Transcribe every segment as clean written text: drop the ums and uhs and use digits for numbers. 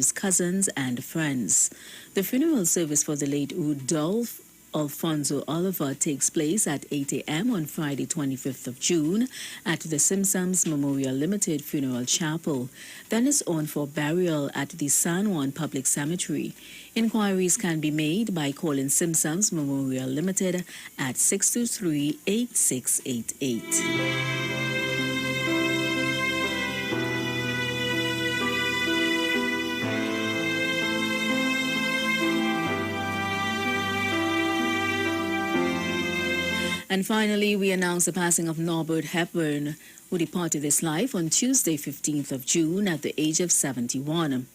nephews, cousins, and friends. The funeral service for the late Rudolph Alfonso Oliver takes place at 8 a.m. on Friday, 25th of June at the Simpsons Memorial Limited Funeral Chapel. Then is on for burial at the San Juan Public Cemetery. Inquiries can be made by calling Simpsons Memorial Limited at 623-8688. And finally, we announce the passing of Norbert Hepburn, who departed this life on Tuesday, 15th of June at the age of 71.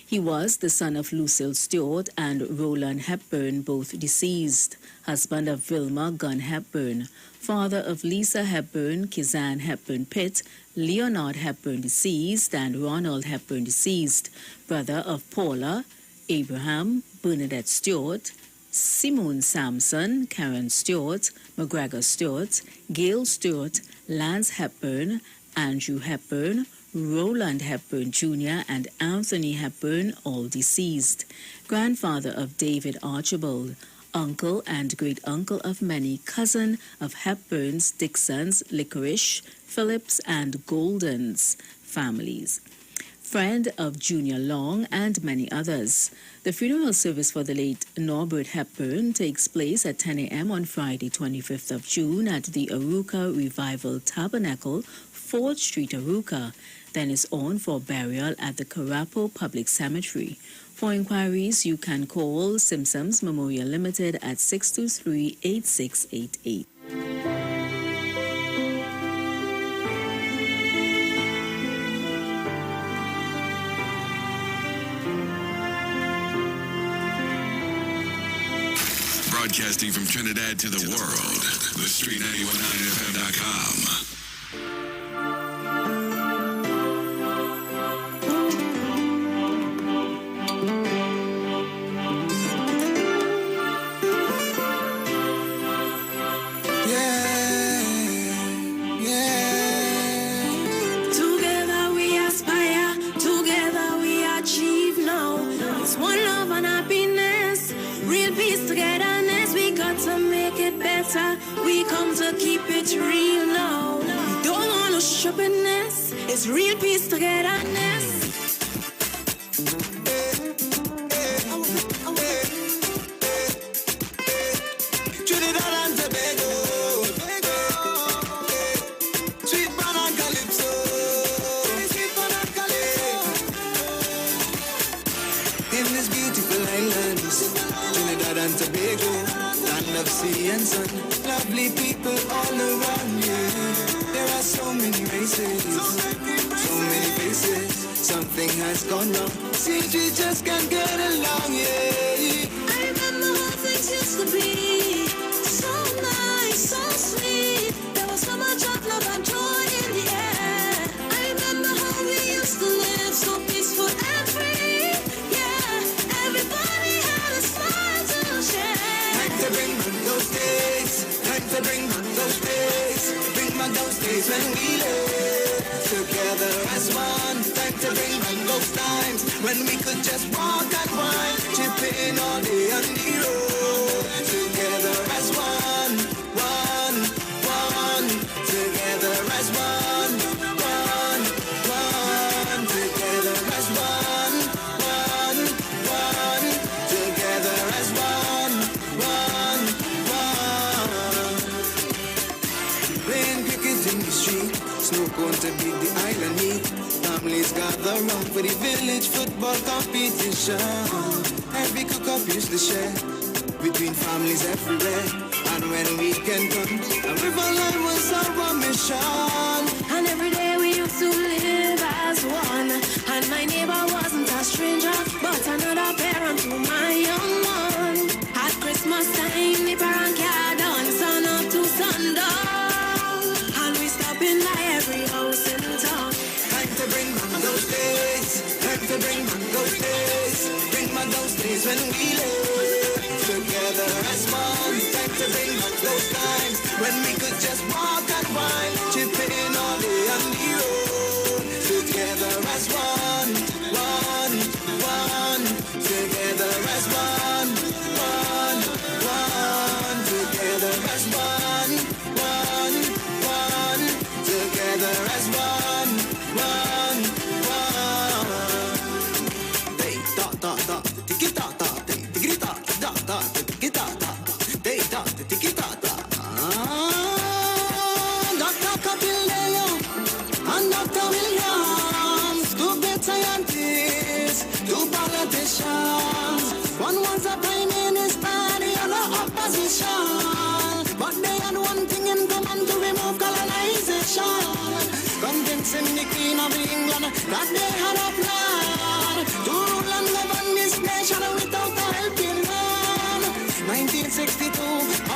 He was the son of Lucille Stewart and Roland Hepburn, both deceased, husband of Vilma Gunn Hepburn, father of Lisa Hepburn, Kizanne Hepburn Pitt, Leonard Hepburn deceased, and Ronald Hepburn deceased, brother of Paula, Abraham, Bernadette Stewart, Simone Sampson, Karen Stewart, McGregor Stewart, Gail Stewart, Lance Hepburn, Andrew Hepburn, Roland Hepburn Jr., and Anthony Hepburn, all deceased. Grandfather of David Archibald, uncle and great-uncle of many, cousin of Hepburns, Dixons, Licorice, Phillips, and Goldens families. Friend of Junior Long, and many others. The funeral service for the late Norbert Hepburn takes place at 10 a.m. on Friday, 25th of June at the Aruka Revival Tabernacle, 4th Street, Aruka. Then is on for burial at the Carapo Public Cemetery. For inquiries, you can call Simpsons Memorial Limited at 623-8688. Broadcasting from Trinidad to the world, the Street919FM.com. Together we aspire, together we achieve now. It's one love and happiness, real peace togetherness. We got to make it better. We come to keep it real now. We don't want no stubbornness. It's real peace togetherness. Sea and sun, lovely people all around you. There are so many races, so many faces. Something has gone wrong. Seems we just can't get along, yeah. I remember how things used to be. So nice, so sweet. There was so much of love and joy in the air. I remember how we used to live so peaceful and free. Yeah, everybody had a smile to share. Time to bring back those days. Time to bring back those days. Bring back those days when we lived together as one. Time to bring back those times when we could just walk and wine, chipping all day on the road. Together as one, one, one. Together as one, one, one. Together as one, one, one. Together as one, one, one. Playing cricket in the street, snow cone to beat the island heat. Families gather round for the village football competition. Every cook-up used to share between families everywhere. And when weekend come, a river line was our mission. And every day we used to live as one. And my neighbor wasn't a stranger, but another parent to my young one. At Christmas time, the parent car done sun up to sundown. And we stopping by every house in town. Time to bring back those days. Time to bring back those days. Bring back those days when we lived together as one. Time to bring back those times when we could just walk and wine, chipping all day on the road. Together as one, one, one. politicians. One was a prime minister, the other opposition. But they had one thing in common, to remove colonization. Convincing the Queen of England that they had a plan to rule and govern this nation without a helping hand. 1962,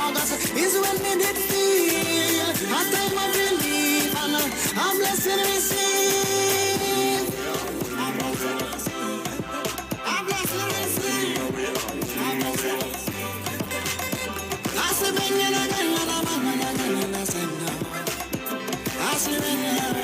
August is when they did feel a time of relief and a blessing received. A blessing received. I see when you're not going to I see when you're not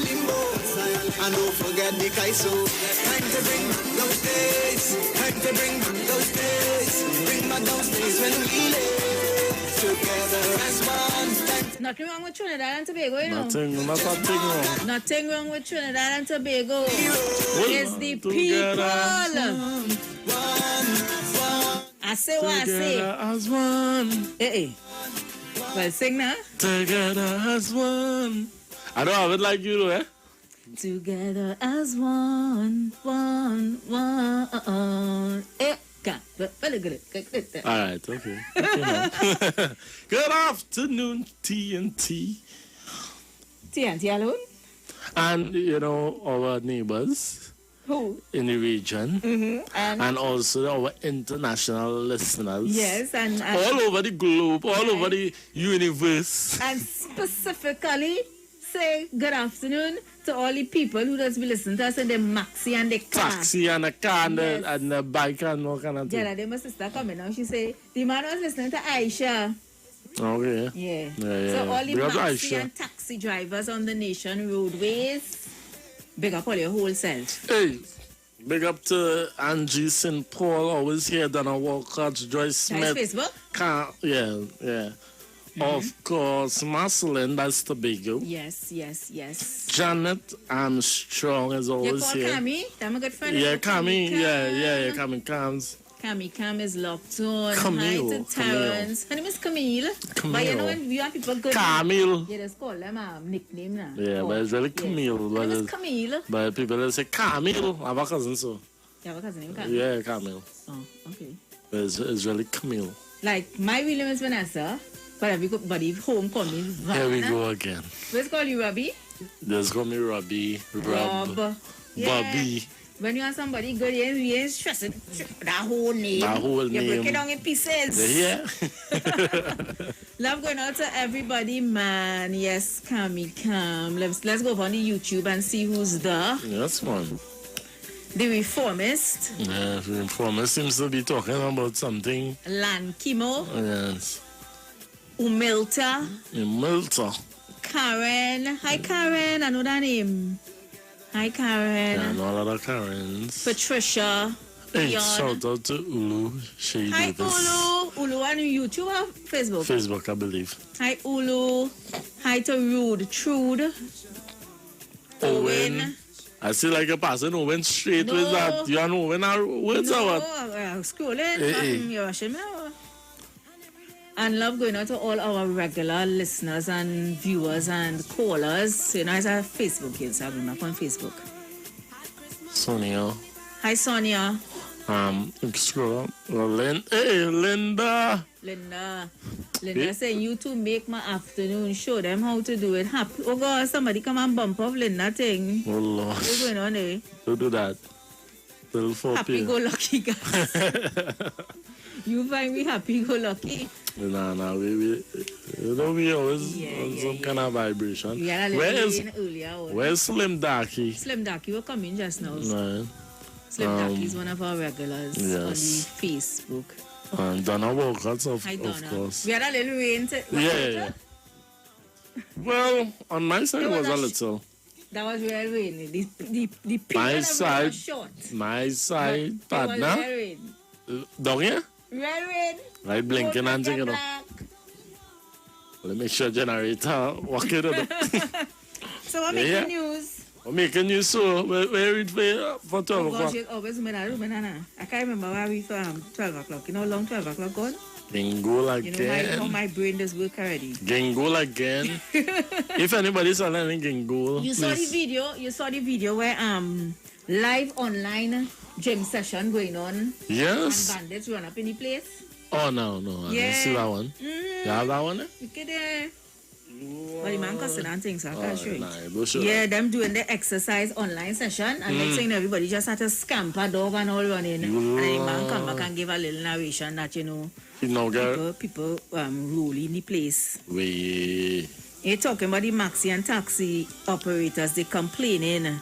and don't forget the Kaiso. Time to bring back those days. Time to bring back those days. Bring back those days when we live together as one. Nothing wrong with Trinidad and Tobago, you know. Nothing wrong. Nothing wrong with Trinidad and Tobago. It's the people. I say what I say. Together as one. Hey. Well, sing now. Together as one. I don't have it like you, eh? Together as one. Very good. All right, okay. Good afternoon, TNT. TNT alone? And, you know, our neighbors Who? in the region. Mm-hmm. And also our international listeners. Yes, and all over the globe, all over the universe. And specifically, say good afternoon to all the people who does be listening to us in the maxi and the car. Taxi and the car and, Yes. and the bike and all kind of thing. Yeah, my sister coming now. She say, the man was listening to Aisha. Okay. Yeah. Yeah. So all the Because maxi Aisha. and taxi drivers on the nation roadways, big up all your whole self. Hey, big up to Angie St. Paul, always here, Donna Walker, Joyce Smith. Facebook? Yeah. Of course, Marceline, that's Tobago. Yes. Janet Armstrong is You always call here. Cami? I'm a good friend. Yeah, of Cami. Cam. Yeah, Cami comes. Cam is locked on. Camille, Hi to Terrence. Her name is Camille. But you know when you have people good. Camille. Yeah, just call them a nickname now. Yeah, but it's really Camille. Her But, name is Camille. but people they say Camille. I have a cousin, so. You have a cousin named Camille? Yeah, Camille. Oh, okay. But it's really Camille. Like, my real name is Vanessa, but everybody home call me Van. Here we go again. Let's call you Robbie. Just call me Robbie. Rob. Yeah. Bobby. When you have somebody good, you ain't stressing that whole name. That whole You break name. it down in pieces. Yeah. Love going out to everybody, man. Yes, Cami Cam. Let's go on the YouTube and see who's there. That's fun. The Reformist, Yeah, the informer seems to be talking about something. Lan Kimo, Yes. Umilta, In Malta. Karen. Hi, Karen. I know that name. Hi, Karen. And all other Karens. Patricia. Hey, Dion. shout out to Ulu. She Hi, did this. Ulu. Ulu on YouTube or Facebook? Facebook, I believe. Hi, Ulu. Hi to Trude. Owen. I see like a person who went straight No. with that. You know when our words No, are what? scrolling. Hey. You're rushing me now. And love going out to all our regular listeners and viewers and callers. You know, it's a Facebook here, so I'm up on Facebook. Sonia. Hi, Sonia. Scroll up. Hey, Linda. Linda Yeah. saying, you two make my afternoon. Show them how to do it. Happy. Oh, God, somebody come and bump off Linda thing. Oh, Lord. What's going on there? Don't do that. Little 4 Happy p.m. go lucky, guys. You find me happy go lucky. Nah, we always on some kind of vibration. We had a little rain earlier. Where's Slim Darky? Slim Darky will come in just now. Right. Slim Darky is one of our regulars on the Yes. Facebook. And Donna Walker, of Hi, Donna. course. We had a little rain. Yeah. Well, on my side It it was was a a little. That was real rain. The period My of rain side, was short. my side It was partner. real rain. Down here? Real rain. Right, blinking and Black thinking of. Let me make sure generator work it out. So what make Yeah. the news? I'm making you so. Where it for 12 Oh o'clock? gosh, it's always in that room, I can't remember where we from 12 o'clock. You know how long 12 o'clock gone? Gingola You again. know how my brain does work already. Gingola again. If anybody's learning Gingola, You saw the video where live online gym session going on. Yes. And bandits run up in the place. Oh, no. I didn't see that one. You have that one? Look at there. Well, the man cussing and things, so I can't show you. Don't show Yeah, them doing the exercise online session, and next thing everybody just had to scamper dog and all running. And then the man come back and give a little narration that, people ruling the place. You're talking about the maxi and taxi operators, they complaining.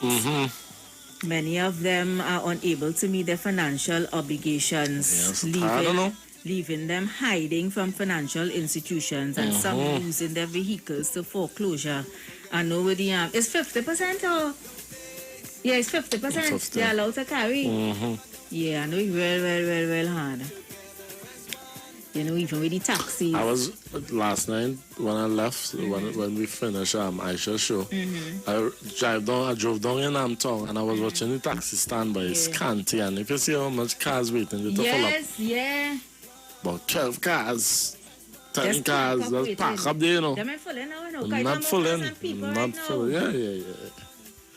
Many of them are unable to meet their financial obligations, Yes, I don't know. leaving them hiding from financial institutions, and some losing their vehicles to foreclosure. I know with the it's 50% or yeah, it's 50%. 50. They're allowed to carry. Yeah, I know it's real hard. Even with the taxi. I was last night when I left, when we finished Aisha's show. I drove down in Amtown and I was watching the taxi stand by Scanty, and if you see how much cars waiting to pull up. Yeah. About 12 cars, 10 Just cars, park up just waiting. park up there, Them ain't full now, Not full in. Not full. Yeah.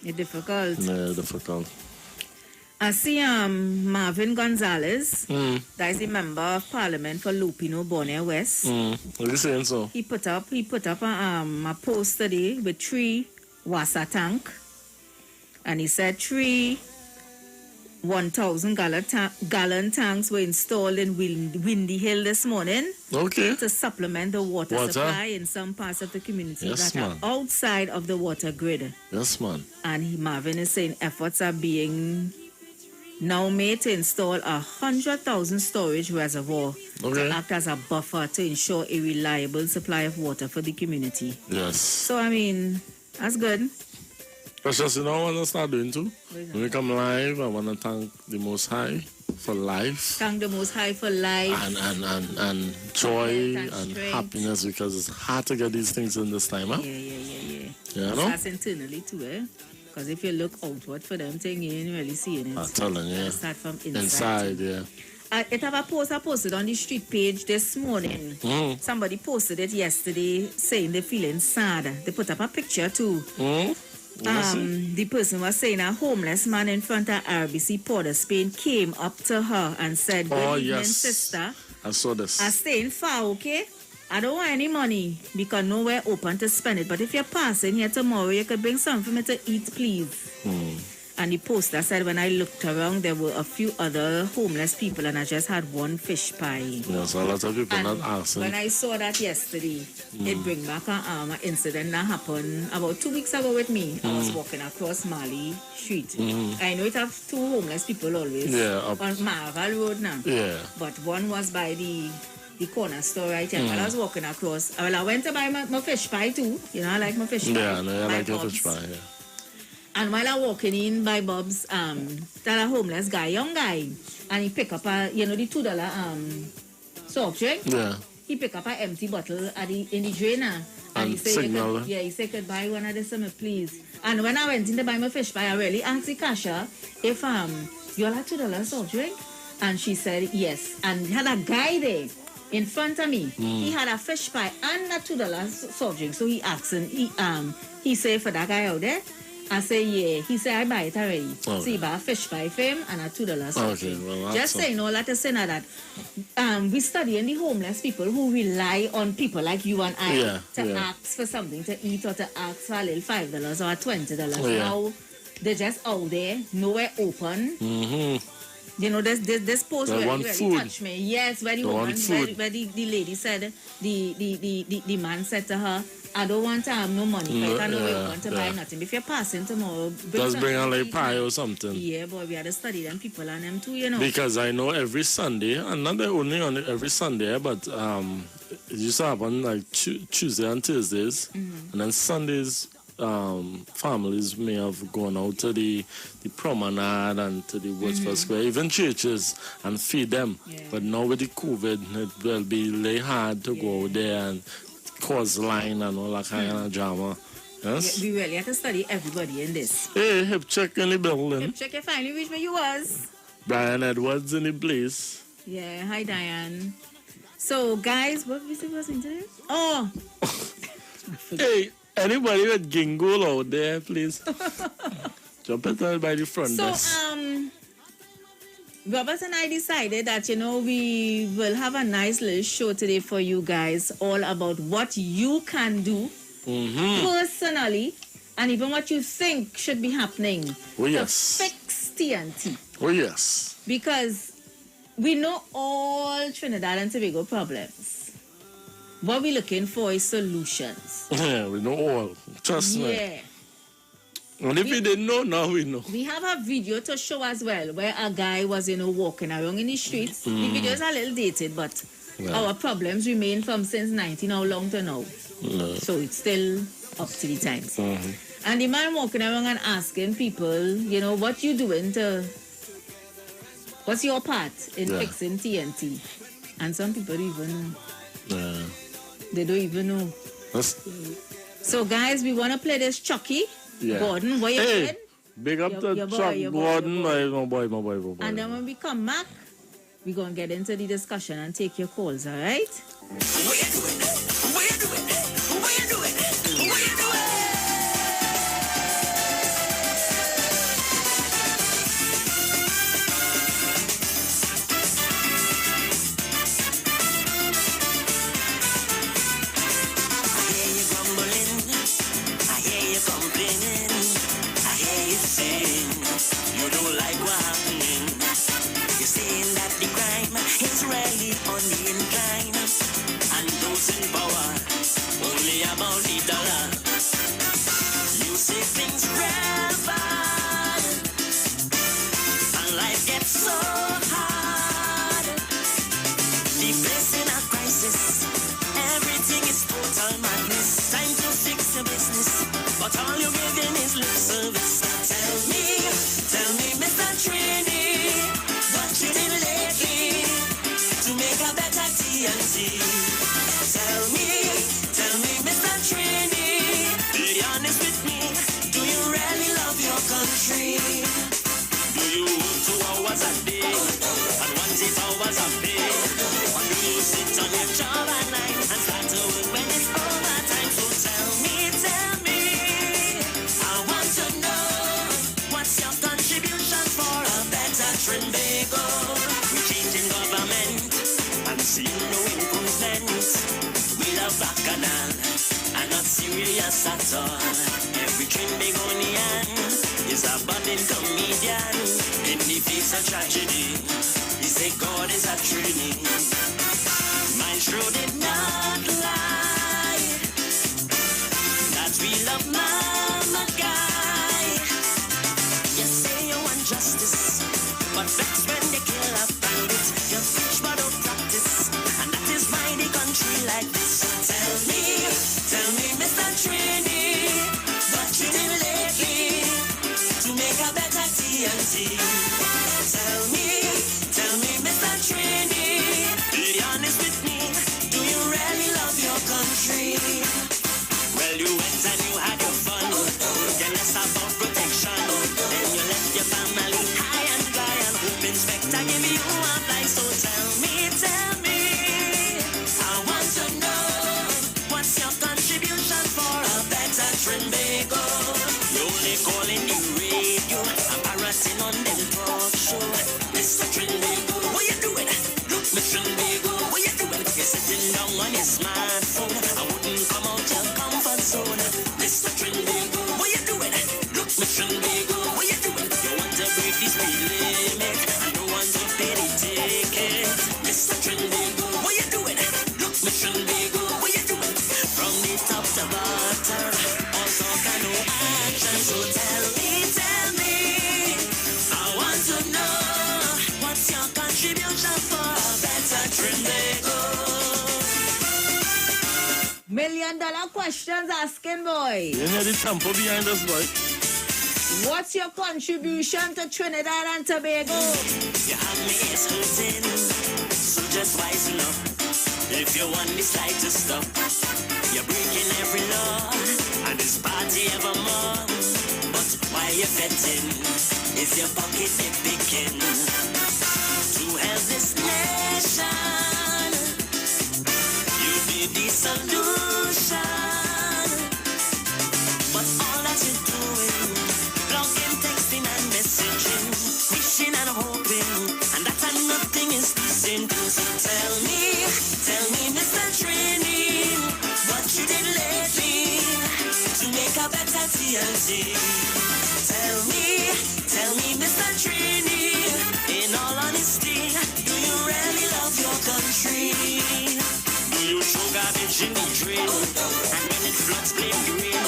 It's difficult. Yeah, difficult. I see Marvin Gonzalez, that is the member of parliament for Lupino, Bonner West. What are you saying so? He put up a post today with 3 water tank, and he said 3 1,000 gallon tanks were installed in Windy Hill this morning. Okay. To supplement the water supply in some parts of the community that are outside of the water grid. Yes, man. And Marvin is saying efforts are being now made to install 100,000 storage reservoir to act as a buffer to ensure a reliable supply of water for the community. Yes. So, I mean, that's good. Precious, you know what I want to start doing too? When we come live, I want to thank the Most High for life. Thank the Most High for life. And joy and strength. happiness, because it's hard to get these things in this time, huh? Yeah. You know? That's internally too, Because if you look outward for them thing, you ain't really seeing it. I'm telling you, Start from inside. Inside, yeah. It have a post I posted on the street page this morning. Somebody posted it yesterday saying they're feeling sad. They put up a picture too. The person was saying a homeless man in front of RBC Port of Spain came up to her and said, "Good evening, sister. I saw this. I'm staying far, okay? I don't want any money because nowhere open to spend it. But if you're passing here tomorrow, you could bring something for me to eat, please." And the poster said, when I looked around, there were a few other homeless people, and I just had one fish pie. Yes, a lot of people not asking. When I saw that yesterday, it bring back an incident that happened about 2 weeks ago with me. I was walking across Mali Street. I know it have 2 homeless people always on Marval Road now. Yeah. But one was by the corner store right here. While I was walking across, I went to buy my fish pie too. I like my fish pie. Yeah, no, I like your Bob's. fish pie, yeah. And while I walking in by Bob's, that a homeless guy, young guy, and he pick up a, the $2 soft drink. Yeah. He pick up an empty bottle in the drainer. And he said, he said, could buy one of this, please. And when I went in to buy my fish pie, I really asked the cashier if you all had $2 soft drink. And she said yes. And had a guy there in front of me. He had a fish pie and a $2 soft drink. So he asked him, he said, for that guy out there? I say, yeah. He said, I buy it already. Okay. So he buy a fish pie for him and a $2 soft drink. Well, just saying all that to say now that we studying the homeless people who rely on people like you and I to ask for something to eat or to ask for a little $5 or $20. Now they're just out there, nowhere open. This post really touched me. Yes, where the woman, where the lady said, the man said to her, I don't want to have no money. I don't want to buy nothing. If you're passing tomorrow, just bring a like pie or something. Yeah, boy, we had to study them people and them too, Because I know every Sunday, and not only on every Sunday, but it used to happen like Tuesday and Thursdays, and then Sundays. Families may have gone out to the promenade and to the Westford Square, even churches, and feed them. But now with the COVID, it will be hard to go out there and cause line and all that kind of drama. Yes. We really have to study everybody in this. Hey, hip check in the building. Check you finally reached where you was. Brian Edwards in the place. Yeah, hi Diane. So guys, what was we saying today? Oh, Hey, anybody with Gingle out there, please? Jump it out by the front so desk. Robert and I decided that, we will have a nice little show today for you guys, all about what you can do personally, and even what you think should be happening Oh, yes. to fix TNT. Oh, yes. Because we know all Trinidad and Tobago problems. What we're looking for is solutions. Yeah, we know all. Trust me. Yeah. And if we didn't know, now we know. We have a video to show as well where a guy was, walking around in the streets. The video is a little dated, but our problems remain from since 19 how long to now. So it's still up to the times. And the man walking around and asking people, what you doing what's your part in fixing TNT? And some people don't even know. They don't even know. So guys, we want to play this Chucky. Gordon, what you said? Big up to Chuck Gordon. My boy. And then when we come back, we're going to get into the discussion and take your calls, all right? Every Trinbagonian is a budding comedian. In the face of tragedy, he say God is a Trinity. My true did not lie that we love Mama Guy. You say you want justice, but that's when they kill a bandit. You preach but don't practice, and that is why the country like this. Tell me, Mr. Trini, what you did lately to make a better TNT. Tell me, Mr. Trini, be honest with me, do you really love your country? Well, you went and you had your fun, you less about protection, then you left your family high and dry, and Hope Inspector give you a fly. So tell me, I want to know, what's your contribution for a better Trinbago? You only calling the radio, I'm parroting on them talk show. Mr. Trinbago, what you doing? Look, Mr. Trinbago, what you doing? You're sitting down on your smartphone, I wouldn't come out your comfort zone. Mr. Trinbago, what you doing? Look, Mr. Trinbago, what you doing? You want to break the speed limit, I don't want to pay the ticket. Mr. Trinbago, what you doing? Look, Mr. Trinbago, what you doing? From the top to bottom, also can no action. So tell me, I want to know, what's your contribution for a better Trinbago? $1 million questions asking, boy. You know the tempo behind us, boy. What's your contribution to Trinidad and Tobago? You have me hurting, so just wisen up. If you want the slightest stop, you're breaking every law, and this party evermore. But why you betting? Is your pocket picking? To help this nation, you be the solution. But all that you're doing, blogging, texting and messaging, wishing and hoping, and that and nothing is decent. So tell me, Mr. Trini, what you did lately to make a better TLC. Tell me, Mr. Trini, in all honesty, do you really love your country? Do you throw garbage in the drain? And when it floods, blame the rain.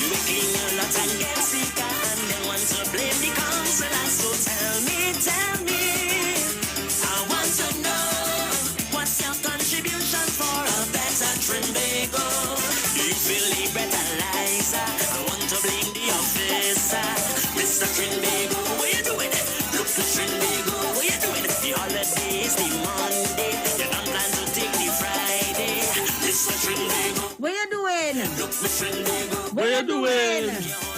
You will clean your lot and get sicker, and then want to blame the counselor. So tell me, I want to know, what's your contribution for a better Trinbago? Do you feel the breathalyzer? I want to blame the officer. Mr. Trinbago, what you doing? Look to Trinbago, what you doing? The holidays, the Monday, you don't plan to take the Friday. Mr. Trinbago, What you doing? look to Trinbago, What you doing?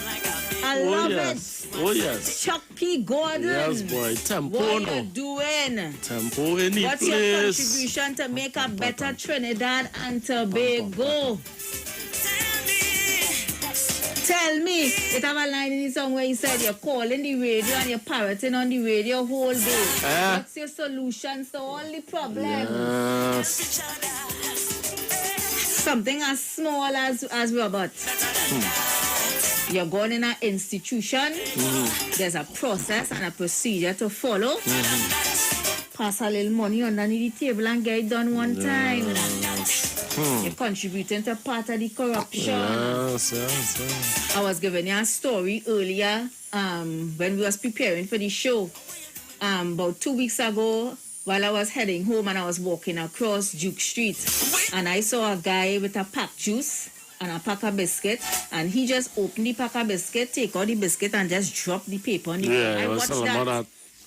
like a big I love yes. it. Oh, yes. Chuck P. Gordon. Yes, boy. Tempo, What no. you doing? Tempo, any What's your place. contribution to make a better Trinidad and Tobago? Tell me. It have a line in the song where he said you're calling the radio and you're parroting on the radio whole day. What's your solution to all the problems? Yes. Something as small as Robert. You're going in an institution. There's a process and a procedure to follow. Pass a little money underneath the table and get it done one time. You're contributing to part of the corruption. Yes. I was giving you a story earlier when we was preparing for the show. About 2 weeks ago, while I was heading home and I was walking across Duke Street, and I saw a guy with a pack juice and a pack of biscuit, and he just opened the pack of biscuit, take out the biscuit and just drop the paper on the floor. Yeah,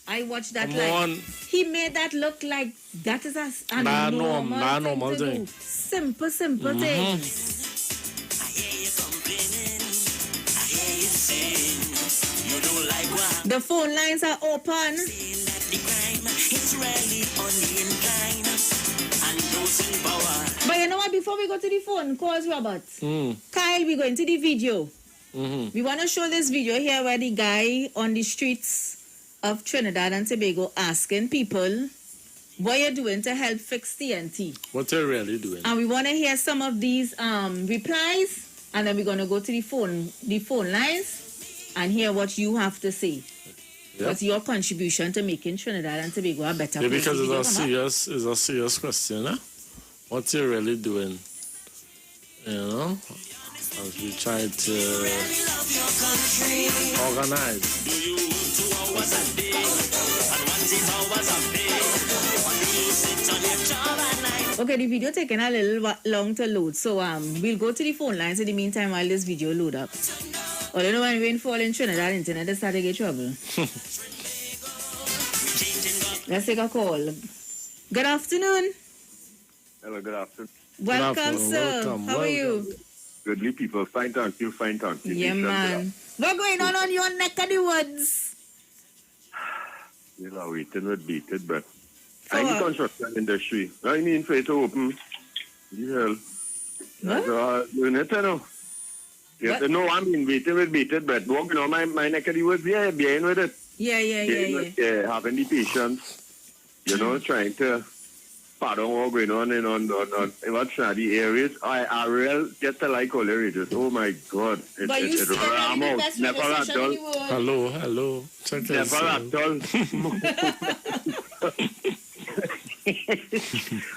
I watched that Come like on. he made that look like that is a normal thing to do. Simple things. I hear you complaining, I hear you saying you don't like what The phone lines are open. the crime is really on the incline, and those in power. But you know what? Before we go to the phone calls, Robert, Kyle, we go into the video. We want to show this video here where the guy on the streets of Trinidad and Tobago asking people what you're doing to help fix TNT. What are you really doing? And we want to hear some of these replies, and then we're going to go to the phone lines and hear what you have to say. Yep. What's your contribution to making Trinidad and Tobago a better place? Because Video it's a serious question, eh? What you really doing? You know? As we try to organize. Do you 2 hours a day and 1 hours a day? Do you sit on your job at night? Okay, the video taking a little long to load, so we'll go to the phone lines in the meantime while this video load up. Or you know when rainfall in Trinidad, internet is starting to get trouble. Let's take a call. Good afternoon. Hello, good afternoon. Welcome, sir. How are you? Goodly people, fine, thank you, fine, thank you. Yeah, man. What's going on your neck of the woods? You know, waiting with beated, but I'm in the construction industry. I mean, for it to open, yeah. What? You know. Yeah, no, I mean, waiting with beated, but walking on my neck of the woods, yeah, behind with it. Yeah. Having the patience, you know, trying to pardon what going on in on what's the areas. I really get to like all areas. Oh my God. But you still have the best never radio at station all. in the world. Hello. Check this Never out. at all.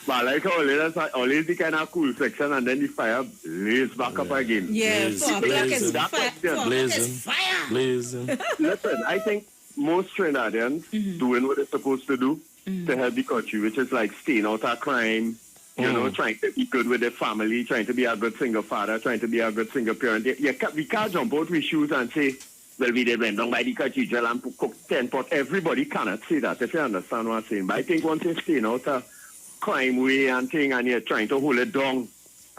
But like always the kind of cool section and then the fire blaze back up again. Yeah, Blazing. 4 o'clock is That fire. question. 4 o'clock is fire. Blazing. Listen, I think most Trinidadians doing what they're supposed to do to help the country, which is like staying out of crime, you know, trying to be good with their family, trying to be a good single father, trying to be a good single parent. We can't jump out with shoes and say, well, we did went down by the cathedral and cook 10 pot. Everybody cannot say that, if you understand what I'm saying. But I think once you're staying out of crime way and thing and you're trying to hold it down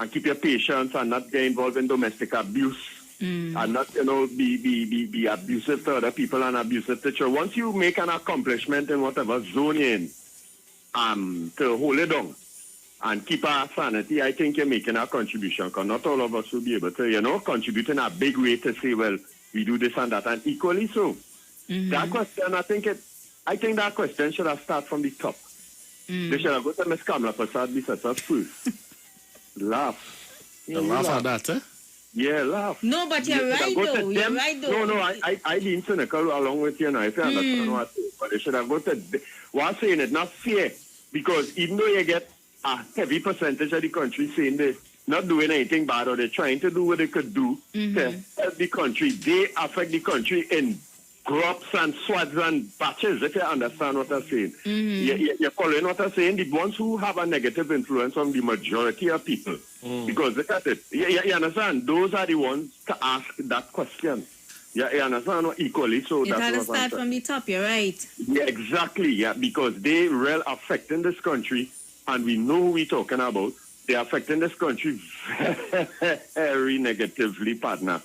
and keep your patience and not get involved in domestic abuse and not, be abusive to other people and abusive to children. Once you make an accomplishment in whatever zone you're in, to hold it down and keep our sanity, I think you're making a contribution, because not all of us will be able to, contribute in a big way to say, well, we do this and that, and equally so. That question, I think that question should have started from the top. They should have got to Ms. Kamala Prasad Bissetta first. Laugh. Laugh at that, eh? Yeah, laugh. No, but you're right, though. You're right, though. No, I didn't cynical along with you, if you understand what I'm saying. But they should have got to... What I'm saying is not fair, because even though you get a heavy percentage of the country saying they're not doing anything bad, or they're trying to do what they could do to help the country, they affect the country in groups and swads and batches, if you understand what I'm saying. You're following what I'm saying? The ones who have a negative influence on the majority of people. Because look at it. You understand? Those are the ones to ask that question. You understand? Equally. So it had to start from the top, you're right. Yeah, exactly. Yeah, because they real affecting this country, and we know who we're talking about. They're affecting this country very negatively, partner.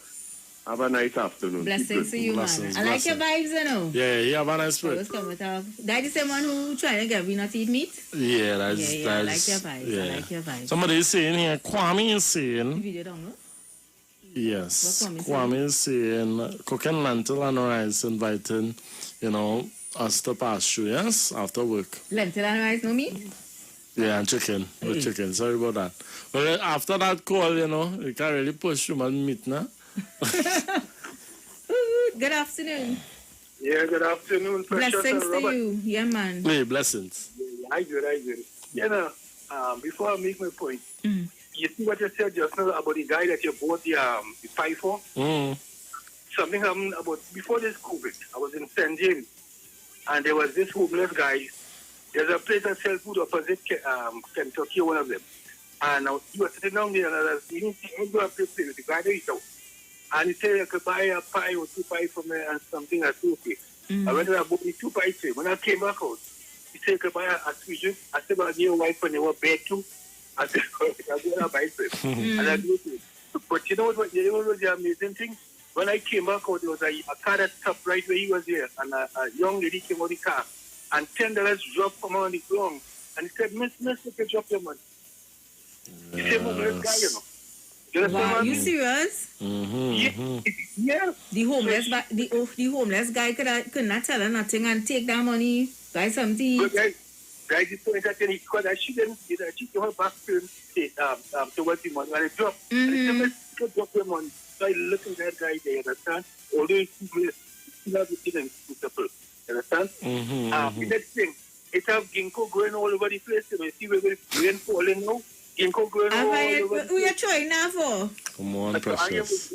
Have a nice afternoon. Blessings to you, man. I like your vibes, Yeah, you have a nice spirit. That is the one who trying to get me not to eat meat? Yeah, that's... I like your vibes. Yeah. I like your vibes. Somebody is saying here, Kwame is saying... Video down, no? Yes. Kwame is saying, cooking lentil and rice, inviting, us to pass through, yes, after work. Lentil and rice, no meat? Yeah, and chicken. With chicken. Sorry about that. Well, after that call, you can't really push human meat, now. Good afternoon. Yeah, good afternoon. Blessings to you. Yeah, man. Hey, blessings. Yeah, I do. Before I make my point, you see what you said just now about the guy that you bought the pie for? Something happened about before this COVID. I was in St. James, and there was this homeless guy. There's a place that sells food opposite Kentucky, one of them. And he was sitting down there, and I was eating with the guy that he saw. And he said I could buy a pie or 2 pies from me and something at 2 okay. I went and I bought the 2 pies to him. When I came back out, he said I could buy a sweet juice. I said, but your wife and they were bad too. I said, I'm going to buy it. And I do it. But you know what was the amazing thing? When I came back out, there was a car that stopped right where he was there. And a young lady came out of the car. And $10 dropped from on the ground. And he said, Miss, you can drop your money. He said, homeless guy, you know. Wow, you serious? Yeah. The homeless guy could not tell her nothing and take that money, buy something. But guys, the point that because she didn't, she came back towards the money and it dropped. And he said, drop your money. So I look at that guy there, you understand? Although it's not the thing principle, you understand? The next thing, it have ginkgo growing all over the place. You see where the rain falling now? Ginkgo growing all over the place. Who you trying now for? Come on, precious.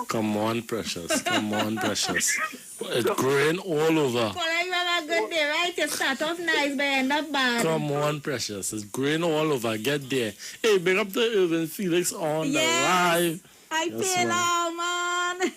Come on, precious. Come on, precious. It's growing all over. Paula, you have a good day, right? You start off nice, but end up bad. Come on, precious. It's growing all over. Get there. Hey, bring up the Irvin Felix on the live. I peel out, man.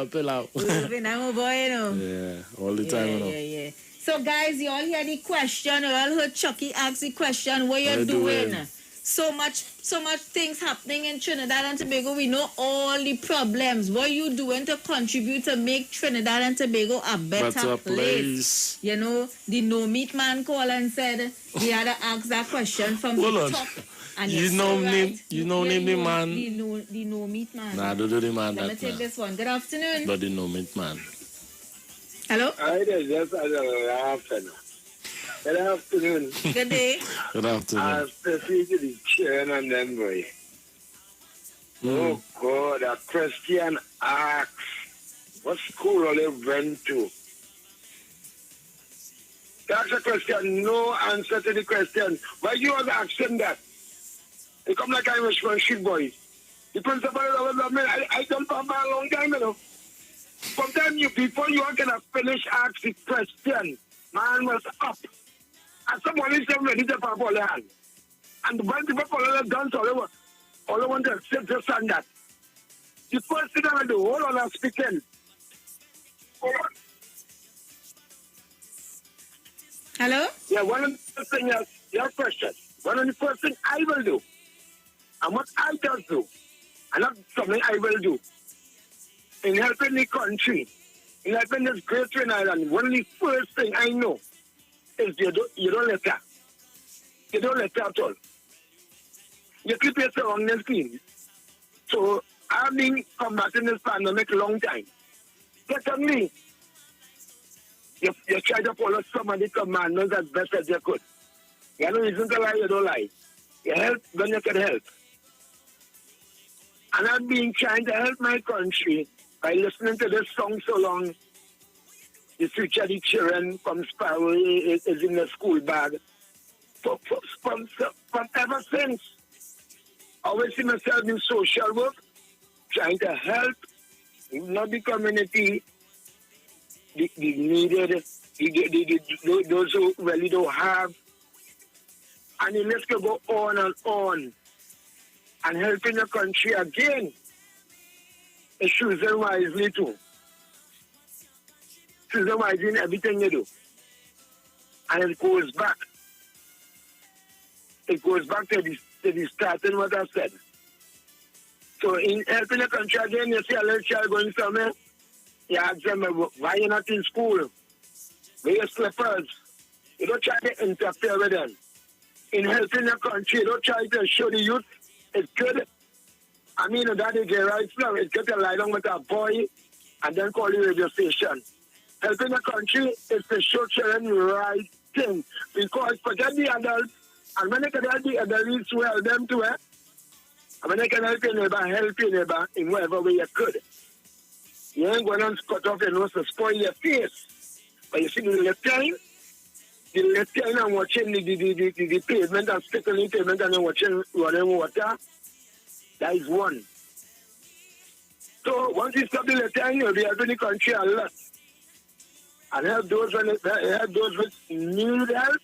Pill out. Irvin, I'm a boy, you know. Yeah, all the time, Yeah. So, guys, you all hear the question. You all heard Chucky ask the question, what you doing? So much things happening in Trinidad and Tobago. We know all the problems. What you doing to contribute to make Trinidad and Tobago a better place? You know, the no meat man called and said he had to ask that question from the top. And you know name the man. The no meat man. Nah, don't do the man. Let me take this one. Good afternoon. But the no meat man. Hello? I just had a laugh. Good afternoon. Good day. Good afternoon. I'm speaking to the chair and then boy. Oh God, a Christian asks, what school are they went to? That's a question, no answer to the question. Why you are asking that? They come like Irishman shit boys. The principal I don't for a long time, you know. Sometimes before you are gonna finish asking the question, man was up. And someone is ready to pop all the hand. And when people follow the guns all over want to sit just on that. The first thing I do, hold on, I'm speaking. Hold on. Hello? Yeah, one of the first things, your question. One of the first things I will do, And what I just do, and that's something I will do, in helping the country, in helping this great Twin Island, one of the first thing I know is you don't let that. You don't let that at all. You keep your surroundings clean. So I've been combating this pandemic a long time. Secondly, you try to follow some of the commandments as best as you could. You have no reason to lie, you don't lie. You help when you can help. And I've been trying to help my country by listening to this song so long. The future of the children from Sparrow is in the school bag. From ever since, I always see myself in social work, trying to help, not the community, the needed, those who really don't have. And the list can go on. And helping the country again is choosing wisely too. Choosing wisely in everything you do. And it goes back. It goes back to the starting what I said. So in helping the country again, you see a little child going somewhere, you ask them, why you not in school? Where your slippers? You don't try to interfere with them. In helping the country, you don't try to show the youth it's good. I mean, that is the right now. It's good to lie down with a boy and then call the radio station. Helping the country is to show children the right thing. Because forget the adults, and when they can help the adults to help them too, and when they can help your neighbor in whatever way you could. You ain't going to cut off your nose to spoil your face. But you see the little time I'm watching the pavement and sticking the pavement and then watching running water. That is one. So once you stop the little time, you'll be helping the country a lot. And help those which need help.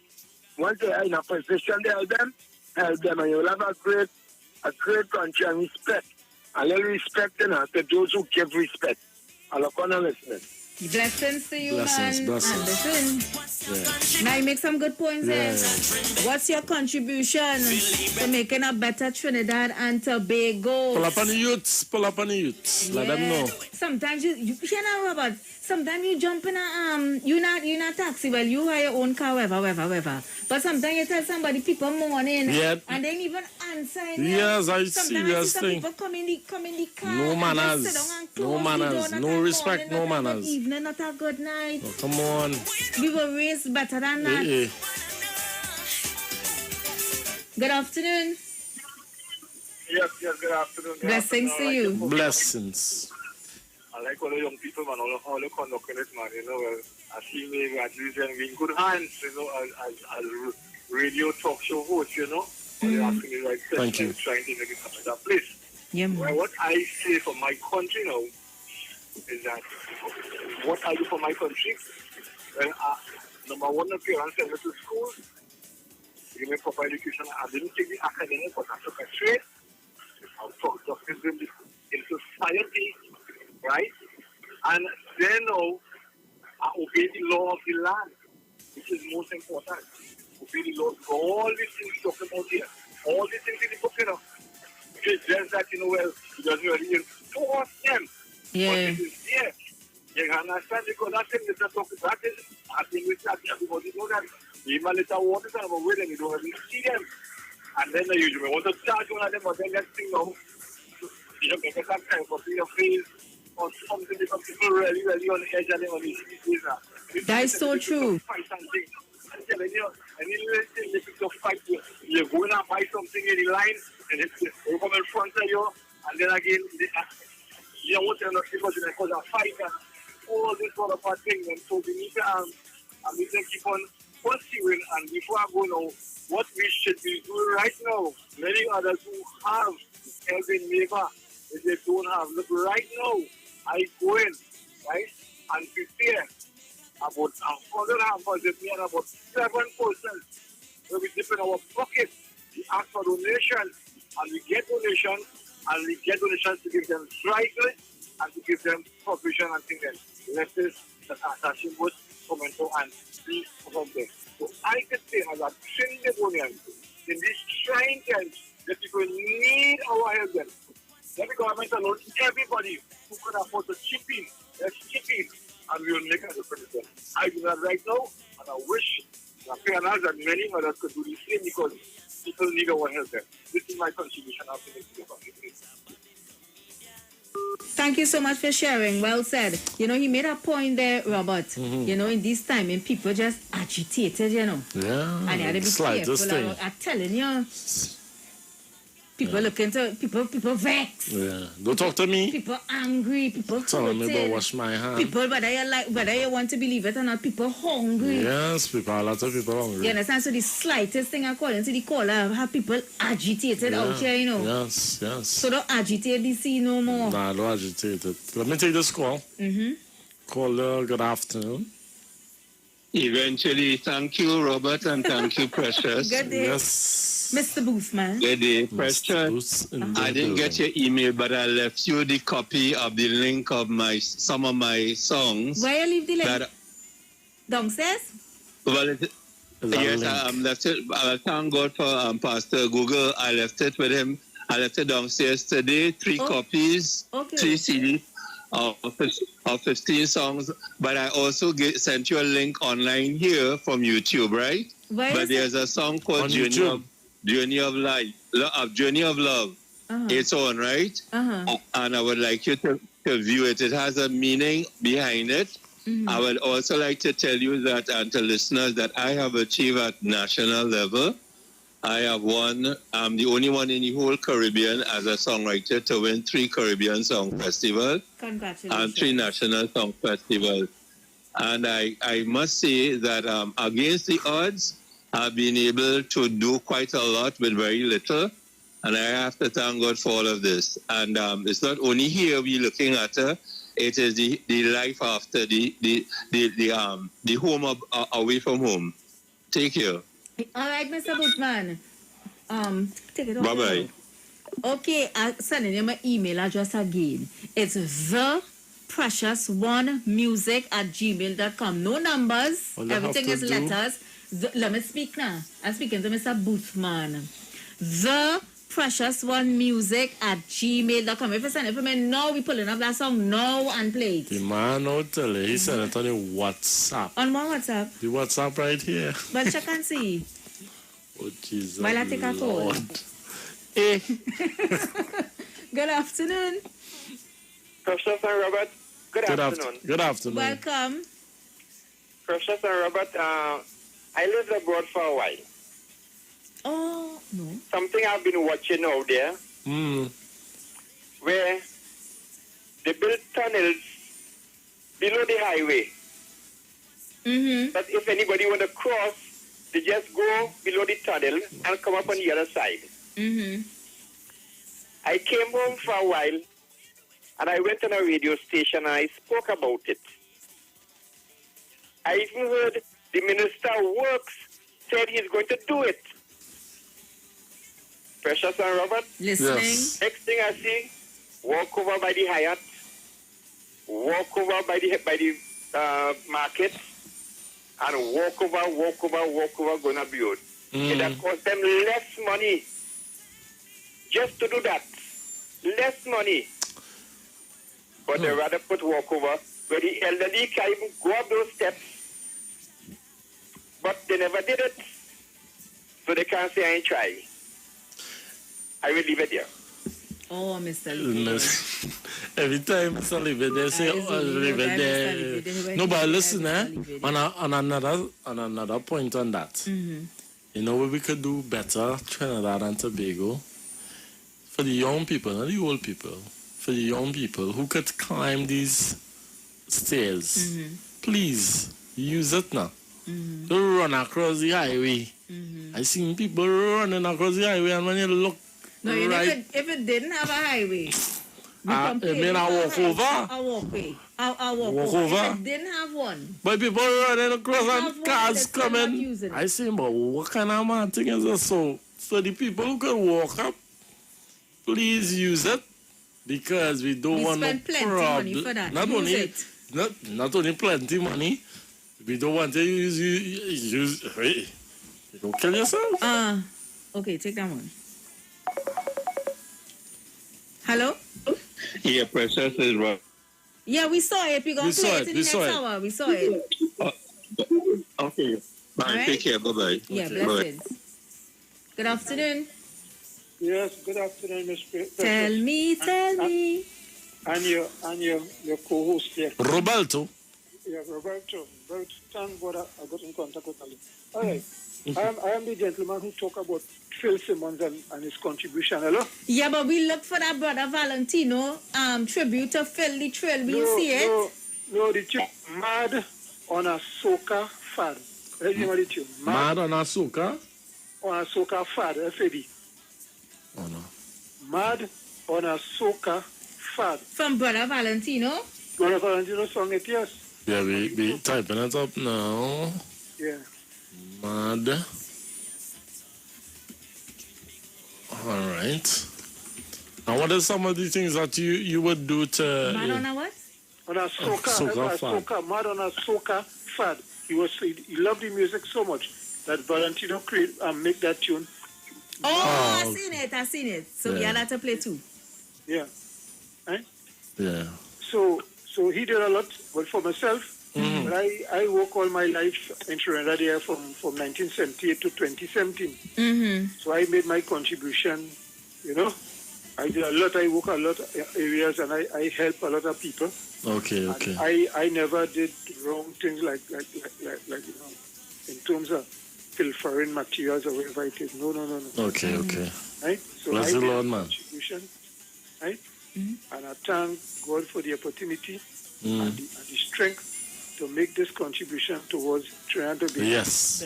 Once they are in a position to help them, and you'll have a great country and respect. A little respect to those who give respect. I'll come and listen. Blessings to you, Blessings. man. Listen, now you make some good points there. What's your contribution to making a better Trinidad and Tobago? Pull up on the youths. Let them know. Sometimes you know, Robert. Sometimes you jump in a you not taxi. Well, you have your own car, whatever. But sometimes you tell somebody people morning, and they even answer. Yes, I serious thing. People come in the car. No manners. No respect. No manners. Evening, not a good night. Oh, come on. We were raised better than that. Hey. Good afternoon. Yes, good afternoon. Blessings to you. Blessings. I like all the young people, man, all the conducting it, man, well, I see me at least in good hands, as radio talk show host, They're asking me right Thank you. Trying to make it come to that place. Yeah, well, what I say for my country now is that what I do for my country, well, number one, the parents send me to school, give me proper education. I didn't take the academic, but I took a trade. I taught justice in society. Right? And then now, I obey the law of the land, which is most important. Obey the law of all these things talking about here. All these things in the book, It's just that, well, it doesn't really enforce them. Yeah. But it is there. You understand? Because that thing is not talking, that is, I think we start everybody know that. Even little water, but with them, you don't really see them. And then you want to charge one of them, but then that thing now, you don't get that time for your face. Or something because people really on the edge and they on the street. That is so true. Fight something. I'm telling you, and in the thing they pick up fight you go and buy something in the line and they come in front of you and then again you want to know because they cause a fight and all this sort of thing. And so we need to keep on pursuing. And before I go now, what we should be doing right now, many others who have helping neighbor if they don't have. Look, right now, I go in, right, and prepare about 100 and about 7% where we dip in our pocket. We ask for donation, and we get donation, and we get donations to give them cycle and to give them provision and things like letters, the attaching books, commento, and please from them. So I can say as a Trinidadian in these trying times that people need government alone, everybody who can afford to chip in, let's chip in, and we will make a difference. I do that right now, and I wish Rafael and many others could do the same because people need our help there. This is my contribution after this community. Thank you so much for sharing. Well said. You know, he made a point there, Robert. You know, in this time, when people just agitated, you know. Yeah. And you had to be careful. I'm telling you. People looking to, people vex. Yeah. Don't talk to me. People angry. People telling me hurting. about wash my hands. People, whether you want to believe it or not, people hungry. Yes, a lot of people hungry. You understand? So the slightest thing according to the caller have people agitated out here, you know. Yes, yes. So don't agitate the scene no more. Nah, don't agitate it. Let me take this call. Caller, good afternoon. Eventually, thank you, Robert, and thank you, Precious. Good day. Yes. Mr. Boothman. Good day, Precious. I didn't get your email, but I left you the copy of the link of some of my songs. Where you leave the link? Downstairs? Well, yes, I left it. Thank God for Pastor Google. I left it with him. I left it downstairs today. 3 copies, 3 CDs of 15 songs. But I also sent you a link online here from YouTube, right? But there's a song called Journey of Life, Journey of Love. It's on, right? And I would like you to view it. It has a meaning behind it. I would also like to tell you that, and to listeners, that I have achieved at national level. I have won, I'm the only one in the whole Caribbean as a songwriter to win 3 Caribbean Song Festivals. Congratulations. And 3 National Song Festivals. And I must say that against the odds, I've been able to do quite a lot with very little. And I have to thank God for all of this. And it's not only here we're looking at her, it is the life after, the home away from home. Take care. All right, Mr. Bootman. Take it off. Bye-bye. Okay, I'm sending you my email address again. It's theprecious1music@gmail.com. No numbers. Everything is letters. Let me speak now. I'm speaking to Mr. Boothman. theprecious1music@gmail.com. If you send it for me now, we pulling up that song now and play it. The man will tell you, he sent it on the WhatsApp. On my WhatsApp? The WhatsApp right here. Well, check and see. Oh, Jesus. While I take a call. Hey. Good afternoon. Precious and Robert, good afternoon. Good afternoon. Welcome. Precious and Robert, I lived abroad for a while. Oh, no. Something I've been watching out there, where they build tunnels below the highway. But if anybody want to cross, they just go below the tunnel and come up on the other side. I came home for a while, and I went on a radio station and I spoke about it. I even heard the Minister of Works said he's going to do it. Precious and Robert? Listening. Yes. Next thing I see, walk over by the Hyatt, walk over by the market, and walk over, gonna build. It has cost them less money just to do that. Less money. But they rather put walk over where the elderly can even go up those steps. But they never did it. So they can't say I ain't try. I will leave it there. Oh, Mr. Livido. Every time Mr. Livido, they say, leave it there. No, but listen, on another point on that. You know what we could do better, Trinidad and Tobago? For the young people, not the old people, for the young people who could climb these stairs, please use it now. Don't run across the highway. I seen people running across the highway, and when you look right, if it didn't have a highway, I mean, I walk over. I walk over. If it didn't have one. But people running across and cars coming. I say, but what kind of man thing is this? So the people who can walk up, please use it, because we don't want no problem. Money for that. Not only plenty money, we don't want to use. Hey, you don't kill yourself. Okay, take that one. Hello? Yeah, Precious is right. Yeah, we saw it. We're going to play it in the next hour. We saw it. Okay. Bye. Right. Take care. Bye-bye. Yeah, blessings. Good afternoon. Yes, good afternoon, Miss Tell me. And your co-host here. Roberto. Yeah, Roberto. Thank God I got in contact with Ali. All right. I am the gentleman who talk about Phil Simmons and his contribution. Hello? Yeah, but we look for that brother Valentino tribute to Phil the Trill. We see it? No, the tune Mad on a Soca Fad. Let's see what the tune. Mad on a Soca? On a Soca Fad, F-A-D. Oh, no. Mad on a Soca Fad. From brother Valentino? Brother Valentino song it, yes. Yeah, we typing it up now. Yeah. Mad. All right. And what are some of the things that you would do to... Mad on a what? On a soca, Mad on a Soca Fad. He loved the music so much that Valentino make that tune. Oh, I seen it. So yeah, that to play too. Yeah. Right? Yeah. So he did a lot, but for myself, but I work all my life in Trinidad here from 1978 to 2017. So I made my contribution, you know. I did a lot, I work a lot of areas, and I help a lot of people. Okay. And I never did wrong things like you know, in terms of pilfering materials or whatever it is. No. Okay. Right? So Bless I the did Lord, a man. contribution, right? And I thank God for the opportunity and the strength to make this contribution towards Trinidad and Tobago. Yes.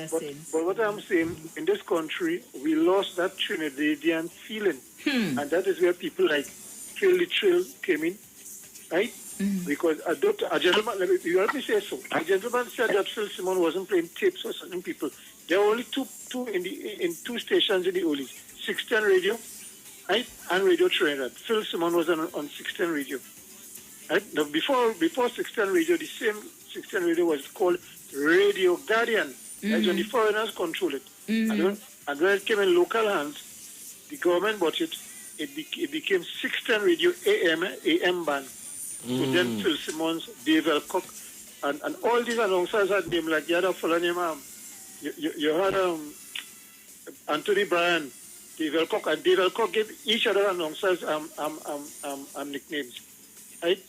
But what I'm saying, in this country, we lost that Trinidadian feeling. And that is where people like Phil Littrell came in, right? Because a gentleman, let me say so. A gentleman said that Phil Simmons wasn't playing tapes for certain people. There were only two in two stations in the oldies, 610 Radio, right, and Radio Trinidad. Phil Simmons was on 610 Radio. Right? Now, before 610 Radio, the same 610 Radio was called Radio Guardian. That's when the foreigners control it. And when it came in local hands, the government bought it. It became 610 Radio AM band. So then Phil Simmons, Dave Elcock, and all these announcers had names like the other fellow named you had Anthony Bryan, Dave Elcock, and Dave Elcock gave each other announcers nicknames. Right?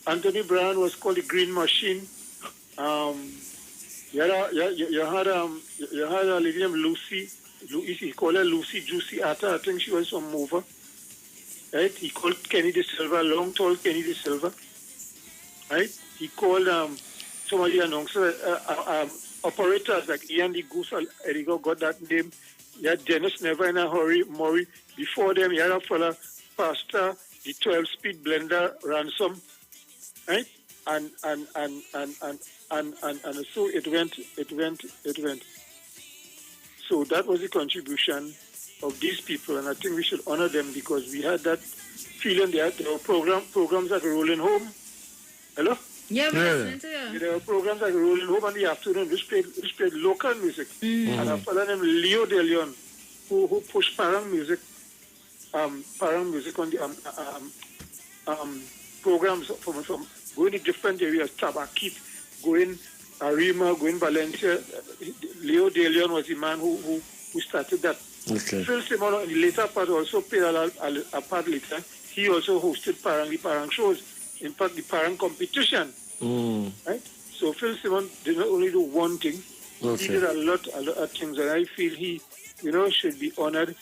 Anthony Bryan was called the Green Machine. You had a lady named Lucy. He called her Lucy Juicy Atta. I think she was from Mover. Right? He called Kenny De Silva, long, tall Kenny De Silva. Right? He called some of the announcers, operators like Ian the Goose, Erigo got that name. He had Dennis Never in a Hurry, Maury. Before them, he had a fella, Pastor, the 12-speed blender, Ransom. Right? And so it went. So that was the contribution of these people, and I think we should honor them because we had that feeling. There were programs like Rolling Home. Hello? Yeah, we're listening to you. There were programs like Rolling Home in the afternoon which played local music. And a fellow named Leo De Leon who pushed parang music on the programs from going to different areas, Tabakit, going Arima, going Valencia. Leo De Leon was the man who started that. Okay. Phil Simmons in the later part also played a part later. He also hosted the Parang shows, in fact the Parang competition. Right? So Phil Simmons did not only do one thing, he did a lot of things, and I feel he, should be honored.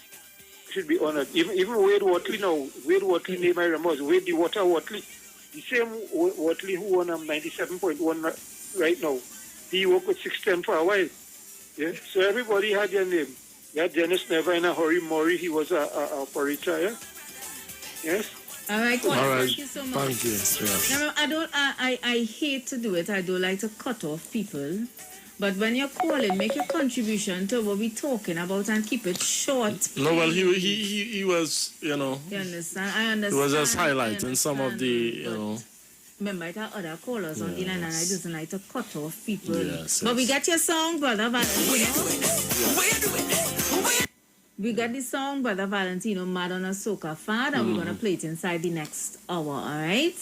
Even Wade Watley now, name I remember was Wade the Water Watley. The same Watley who won 97.1 right now. He worked with 610 for a while. Yeah. So everybody had their name. Yeah, Dennis Never in a Hurry, Maury, he was a operator, yeah? Yes? All right, thank you so much. Thank you. Yes. I hate to do it. I don't like to cut off people. But when you're calling, make your contribution to what we're talking about and keep it short. No, well, he was, You understand? I understand. He was just highlighting some of the, Remember, I got other callers on the line, and I just like to cut off people. Yes, but we get your song, brother. We got this song, Brother Valentino, Mad on a Soca Fad, and we're going to play it inside the next hour, all right?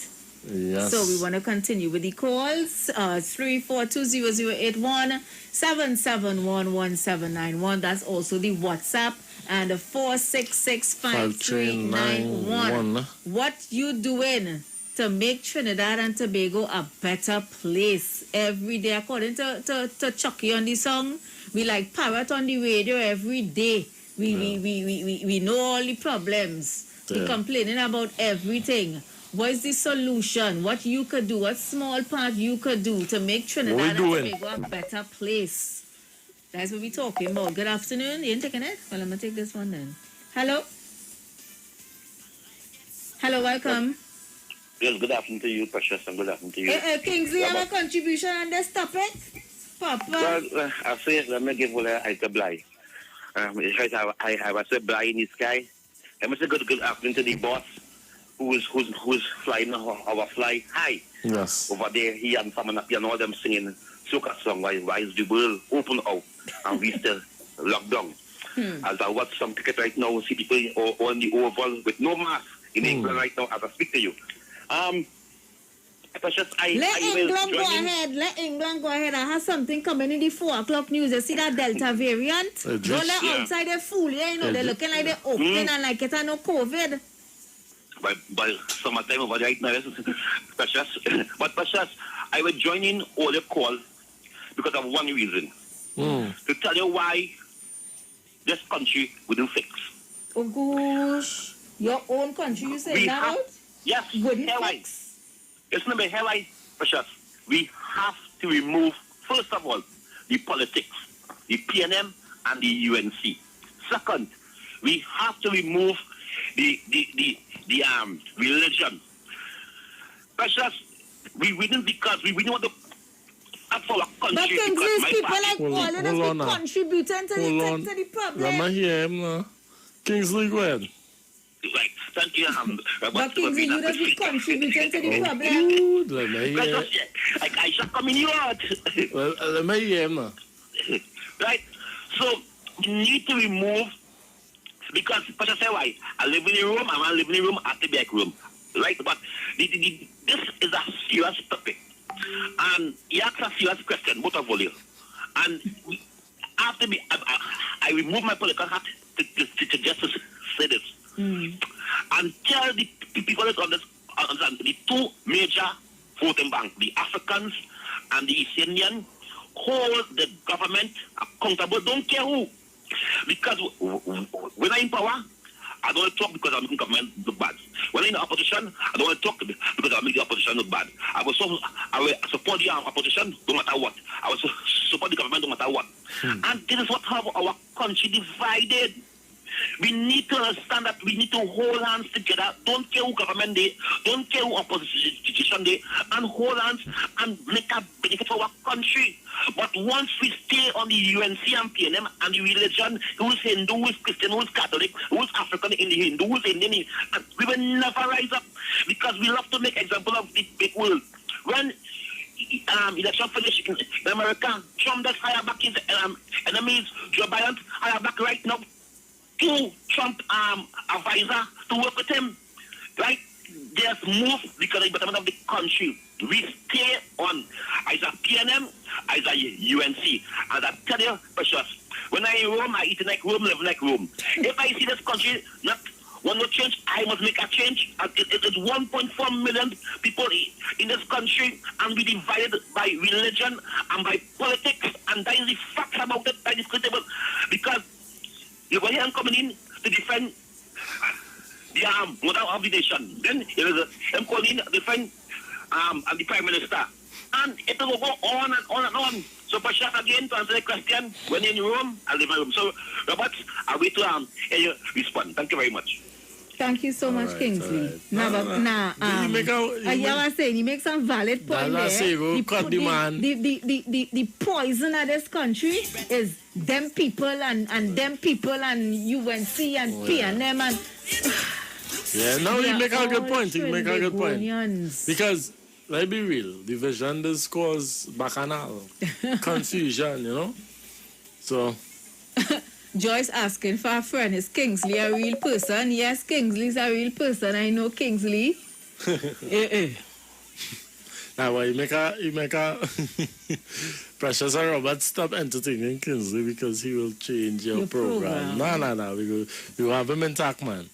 Yes. So we want to continue with the calls. 3420081 7711791. That's also the WhatsApp. And 4665391. What you doing to make Trinidad and Tobago a better place every day? According to Chucky on the song, we like parrot on the radio every day. We know all the problems. We're complaining about everything. What is the solution? What you could do? What small part you could do to make Trinidad and Tobago a better place? That's what we're talking about. Good afternoon. You ain't taking it? Well, I'm going to take this one then. Hello? Hello, welcome. Yes, good afternoon to you, Precious, and good afternoon to you. Kingsley, have a contribution on this topic? Papa? Well, I say, let me give you a blind. I have a blind in the sky. I must say good afternoon to the boss who's flying our fly high. Yes. Over there, he and some and all them singing soca song. Why is the world open out and we still locked down? As I watch some cricket right now, see people on the oval with no mask in England right now as I speak to you. Let England go ahead. I have something coming in the 4 o'clock news. You see that Delta variant? Don't let outside they fool you. You know, they're looking like they're open and like it's no COVID. But summertime over right now, Precious. But Precious, I will join in all the call because of one reason. To tell you why this country wouldn't fix. Oh gosh. Your own country, you say that? Yes. Fix. It's not about why, Precious. We have to remove, first of all, the politics, the PNM and the UNC. Second, we have to remove the religion. Precious, we win because we want to up for our country. But Kingsley's people like all of us be contributing to the problem. Let me hear him now. Kingsley, go ahead. Right, thank you. But Kingsley, you just be contributing to the problem. Let me hear. I shall come in your heart. Well, let me hear him now. Right, so we need to remove. Because, I say why? I live in a room, I live in a room at the back room. Right? But this is a serious topic. And he asks a serious question, both of you. And after I remove my political hat to just say this. And tell the people that understand the two major voting banks, the Africans and the East Indian, hold the government accountable, don't care who. Because when I'm in power, I don't want to talk because I make the government look bad. When I'm in the opposition, I don't want to talk because I make the opposition look bad. I will support the opposition no matter what. I will support the government no matter what. And this is what have our country divided. We need to understand that we need to hold hands together. Don't care who government they, don't care who opposition they, and hold hands and make a benefit for our country. But once we stay on the UNC and PNM and the religion, who is Hindu, who is Christian, who is Catholic, who is African in the Hindu, who is Indian, and we will never rise up because we love to make example of the big world. When election finished in America, Trump does hire back his enemies, Joe Biden hire back right now to Trump advisor to work with him. Right? There's move because of the betterment of the country. We stay on either PNM, either UNC. And I tell you, Precious, when I in Rome, I eat like Rome, live like Rome. If I see this country not want to change, I must make a change. It is 1.4 million people in this country, and we divided by religion and by politics, and that is the fact about it, that is credible. Because you go here and coming in to defend the mother of the nation. Then there is them calling defend the Prime Minister. And it will go on and on and on. So Precious, again, to answer the question, when you're in Rome, I live in Rome. So, Robert, I'll wait to hear you respond. Thank you very much. Thank you so much, Kingsley. You were saying you make some valid point there. The poison of this country is them people and them people and UNC and PNM and yeah, no, you make a good point. You make a good point. Because let's be real, division does cause bacchanal, confusion, you know. So Joyce asking for a friend. Is Kingsley a real person? Yes, Kingsley's a real person. I know Kingsley. Now, you make a Precious and Robert stop entertaining Kingsley because he will change your program. No. We will have him intact, man.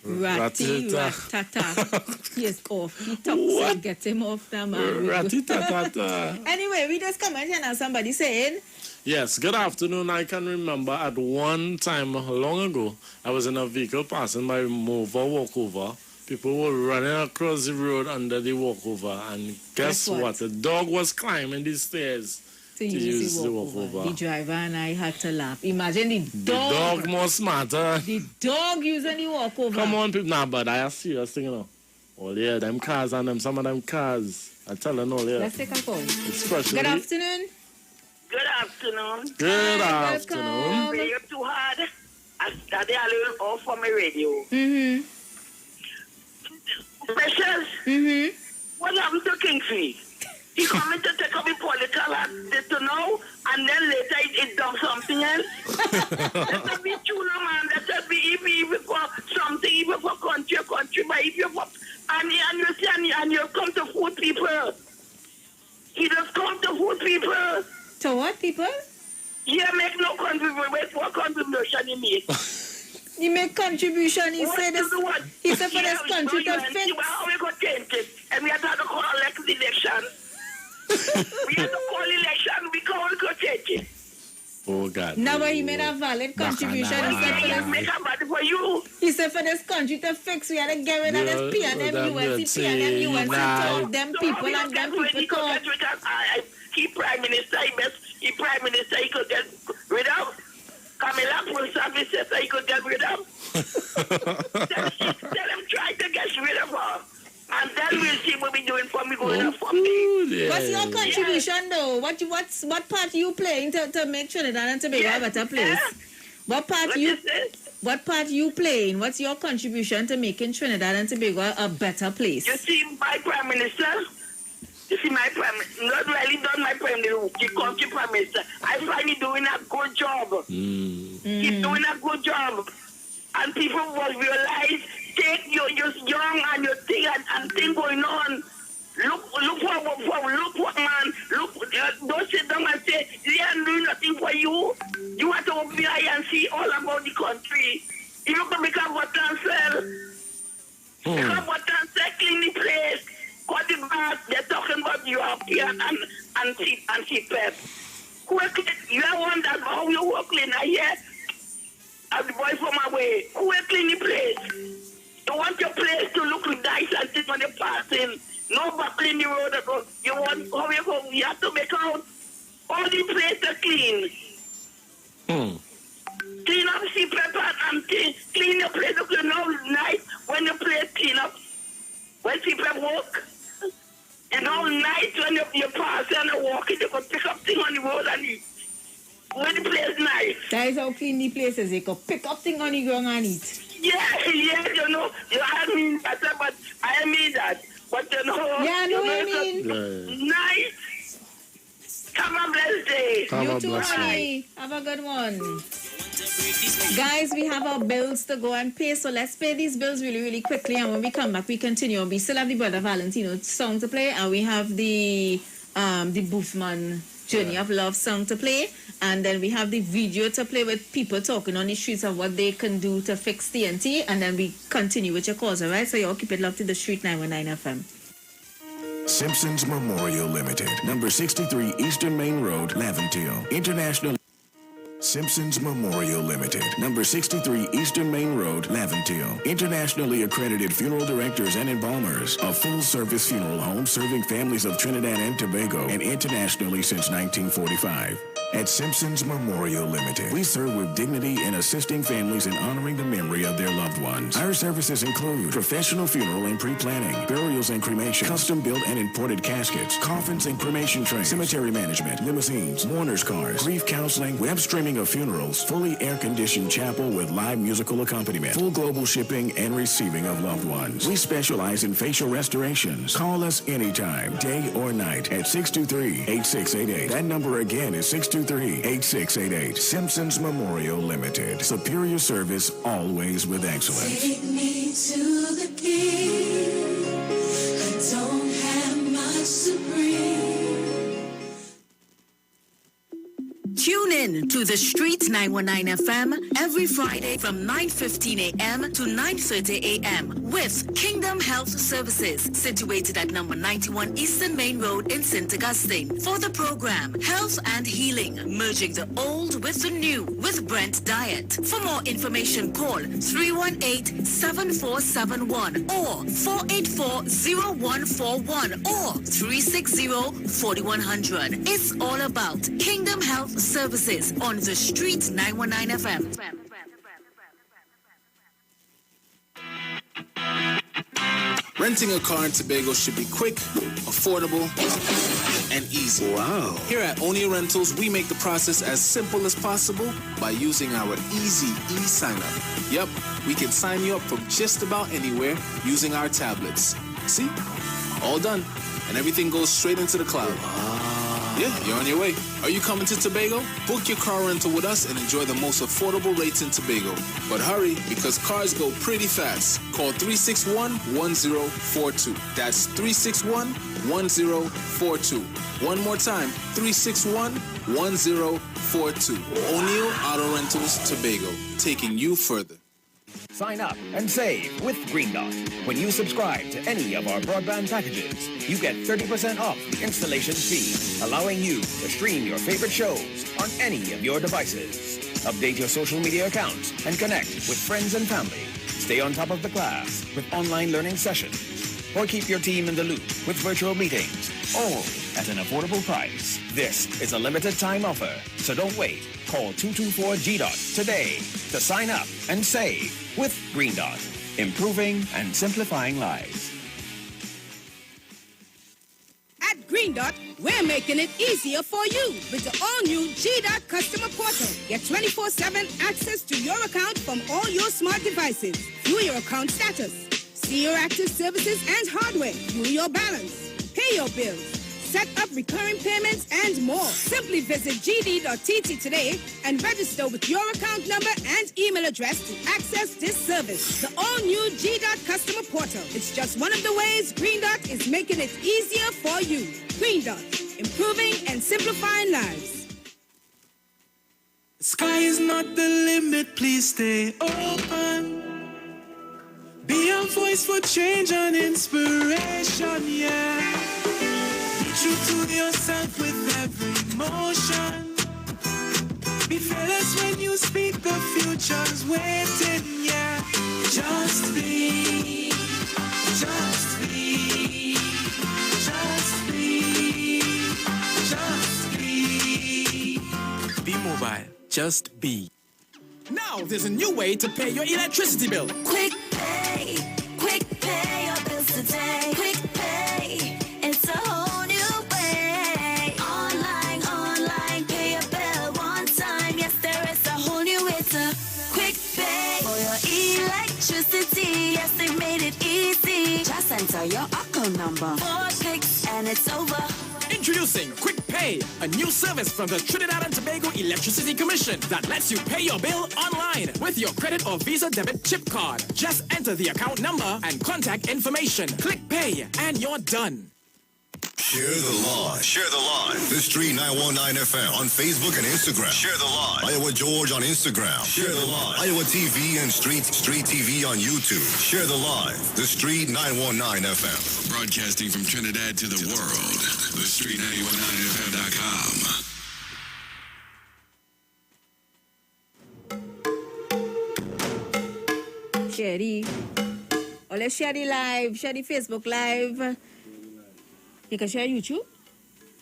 Ratty-tat-tat. He is off. He toxic. Get him off the man. Ratty-tat-tat. Anyway, we just comment here now. Somebody saying. Yes, good afternoon. I can remember at one time long ago, I was in a vehicle passing by Mover Walkover. People were running across the road under the walkover, and guess what? The dog was climbing the stairs to use the walkover. The driver and I had to laugh. Imagine the dog. The dog more smarter. The dog using the walkover. Come on, people. Nah, but I see serious thing, you know. Oh, yeah, them cars and them, some of them cars. I tell them all, yeah. Let's take a call. Especially. Good afternoon. Good afternoon. Good afternoon. You're too hard. That they are a little off from my radio. Mm-hmm. Precious. What happened to Kingsley? He coming to take up the political act to know, and then later it does something else. Let be true, man. Let be even for something, even for country, but if you and you see, and you come to food people. He just come to food people. To what people? He make no contribution. What contribution he make? He make contribution. He said this. He said for this country to fix. How we go change it? And we have to call election. We have to call election because we go change it. Oh God. Now he made a valid contribution. He said for this. Make a body for you. He said for this country to fix, we had to get rid of this PNM, UNC, PNM, UNC, talk them people and them people talk. He prime minister, he prime minister, he could get rid of. Camilla full service says he could get rid of. Tell him try to get rid of her. And then we'll see what we're doing for me going up for me. What's your contribution though? What part you playing to make Trinidad and Tobago a better place? What part you playing? What's your contribution to making Trinidad and Tobago a better place? You see my prime minister? You see my prime minister? Not really done my prime minister. The country prime minister. I find he doing a good job. He's doing a good job. And people will realize, take you're young and your thing and thing going on. Look what man, don't sit down and say, they are doing nothing for you. You have to open your eye and see all about the country. You can become what transfer. Become what transfer, clean the place. Cut the grass, they're talking about European and CPEP. You are one that how you work clean, I hear. As the boy from away, who will clean the place? You want your place to look nice and sit when you're passing. No but clean the road. You want how you go, you have to make out all the places clean. Clean up the pepper and clean your place up, you know, nice when your place clean up. When people walk, you know, nice when you pass and you walk, you can pick up things on the road and eat. When the place nice. That is how clean the place is. They can pick up things on the ground and eat. Yeah, you know, I mean that, but I mean that. But you know, yeah, I know what I mean. Nice. Have a blessed day. You too, honey. Have a good one. Guys, we have our bills to go and pay, so let's pay these bills really, really quickly. And when we come back, we continue. We still have the Brother Valentino song to play, and we have the Boofman Journey of Love song to play, and then we have the video to play with people talking on the streets of what they can do to fix TNT, and then we continue with your calls, all right? So you all keep it locked to the Street 919 FM. Simpsons Memorial Limited, number 63 Eastern Main Road, Laventille. International. Simpsons Memorial Limited, number 63 Eastern Main Road, Laventille. Internationally accredited funeral directors and embalmers. A full-service funeral home serving families of Trinidad and Tobago and internationally since 1945. At Simpsons Memorial Limited, we serve with dignity in assisting families in honoring the memory of their loved ones. Our services include professional funeral and pre-planning, burials and cremation, custom-built and imported caskets, coffins and cremation trays, cemetery management, limousines, mourners cars, grief counseling, web streaming of funerals, fully air-conditioned chapel with live musical accompaniment, full global shipping and receiving of loved ones. We specialize in facial restorations. Call us anytime, day or or night at 623-8688. That number again is 623-8688. Simpsons Memorial Limited. Superior service, always with excellence. Take me to the king. I don't have much to bring. Tune in to The Street 919 FM every Friday from 9:15 a.m. to 9:30 a.m. with Kingdom Health Services, situated at number 91 Eastern Main Road in St. Augustine. For the program, Health and Healing, merging the old with the new with Brent Diet. For more information, call 318-7471 or 484-0141 or 360-4100. It's all about Kingdom Health Services on The Street 919 FM. Renting a car in Tobago should be quick, affordable, and easy. Wow. Here at O'Neill Rentals, we make the process as simple as possible by using our easy e-sign-up. Yep, we can sign you up from just about anywhere using our tablets. See? All done. And everything goes straight into the cloud. Yeah, you're on your way. Are you coming to Tobago? Book your car rental with us and enjoy the most affordable rates in Tobago. But hurry, because cars go pretty fast. Call 361-1042. That's 361-1042. One more time, 361-1042. O'Neill Auto Rentals, Tobago, taking you further. Sign up and save with Green Dot. When you subscribe to any of our broadband packages, you get 30% off the installation fee, allowing you to stream your favorite shows on any of your devices. Update your social media accounts and connect with friends and family. Stay on top of the class with online learning sessions. Or keep your team in the loop with virtual meetings, all at an affordable price. This is a limited time offer, so don't wait. Call 224-G-DOT today to sign up and save with Green Dot, improving and simplifying lives. At Green Dot, we're making it easier for you with the all-new G-Dot customer portal. Get 24/7 access to your account from all your smart devices. View your account status, see your active services and hardware, view your balance, pay your bills, set up recurring payments, and more. Simply visit gd.tt today and register with your account number and email address to access this service. The all-new G-Dot customer portal. It's just one of the ways Green Dot is making it easier for you. Green Dot, improving and simplifying lives. The sky is not the limit, please stay open. Be a voice for change and inspiration, yeah. Be true to yourself with every motion. Be fearless when you speak, the future's waiting, yeah. Just be, just be, just be, just be. Be mobile, just be. Now there's a new way to pay your electricity bill. Quick pay your bills today. Quick pay, it's a whole new way. Online, pay your bill one time. Yes, there is a whole new way to quick pay for your electricity. Yes, they made it easy. Just enter your account number. 4 clicks and it's over. Introducing Quick Pay, a new service from the Trinidad and Tobago Electricity Commission that lets you pay your bill online with your credit or Visa debit chip card. Just enter the account number and contact information. Click Pay and you're done. Share the live. Share the live. The Street 919 FM on Facebook and Instagram. Share the live. Iowa George on Instagram. Share the live. Iowa TV and Street TV on YouTube. Share the live. The Street 919 FM. Broadcasting from Trinidad to the world. The Street 919FM.com. Sherry. Oh, let's share the live. Share the Facebook live. You can share YouTube?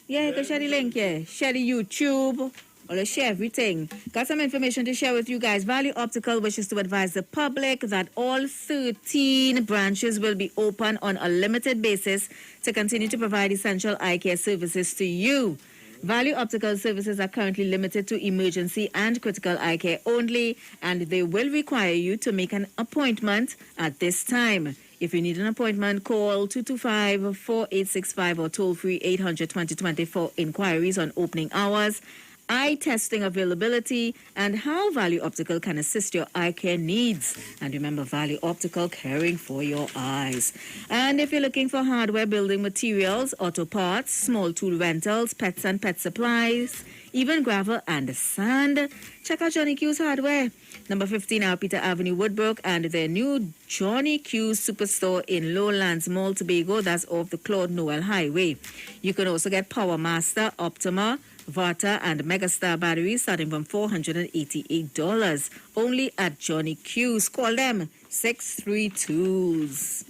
Yeah, you can share the link, yeah. Share the YouTube. Or let's share everything. Got some information to share with you guys. Value Optical wishes to advise the public that all 13 branches will be open on a limited basis to continue to provide essential eye care services to you. Value Optical services are currently limited to emergency and critical eye care only, and they will require you to make an appointment at this time. If you need an appointment, call 225-4865 or toll-free 800-2020 for inquiries on opening hours, eye testing availability, and how Value Optical can assist your eye care needs. And remember, Value Optical, caring for your eyes. And if you're looking for hardware, building materials, auto parts, small tool rentals, pets and pet supplies, even gravel and sand, check out Johnny Q's Hardware, number 15 Peter Avenue, Woodbrook, and their new Johnny Q's Superstore in Lowlands Mall, Tobago. That's off the Claude Noel Highway. You can also get Power Master, Optima, Vata, and Megastar batteries starting from $488 only at Johnny Q's. Call them 632s.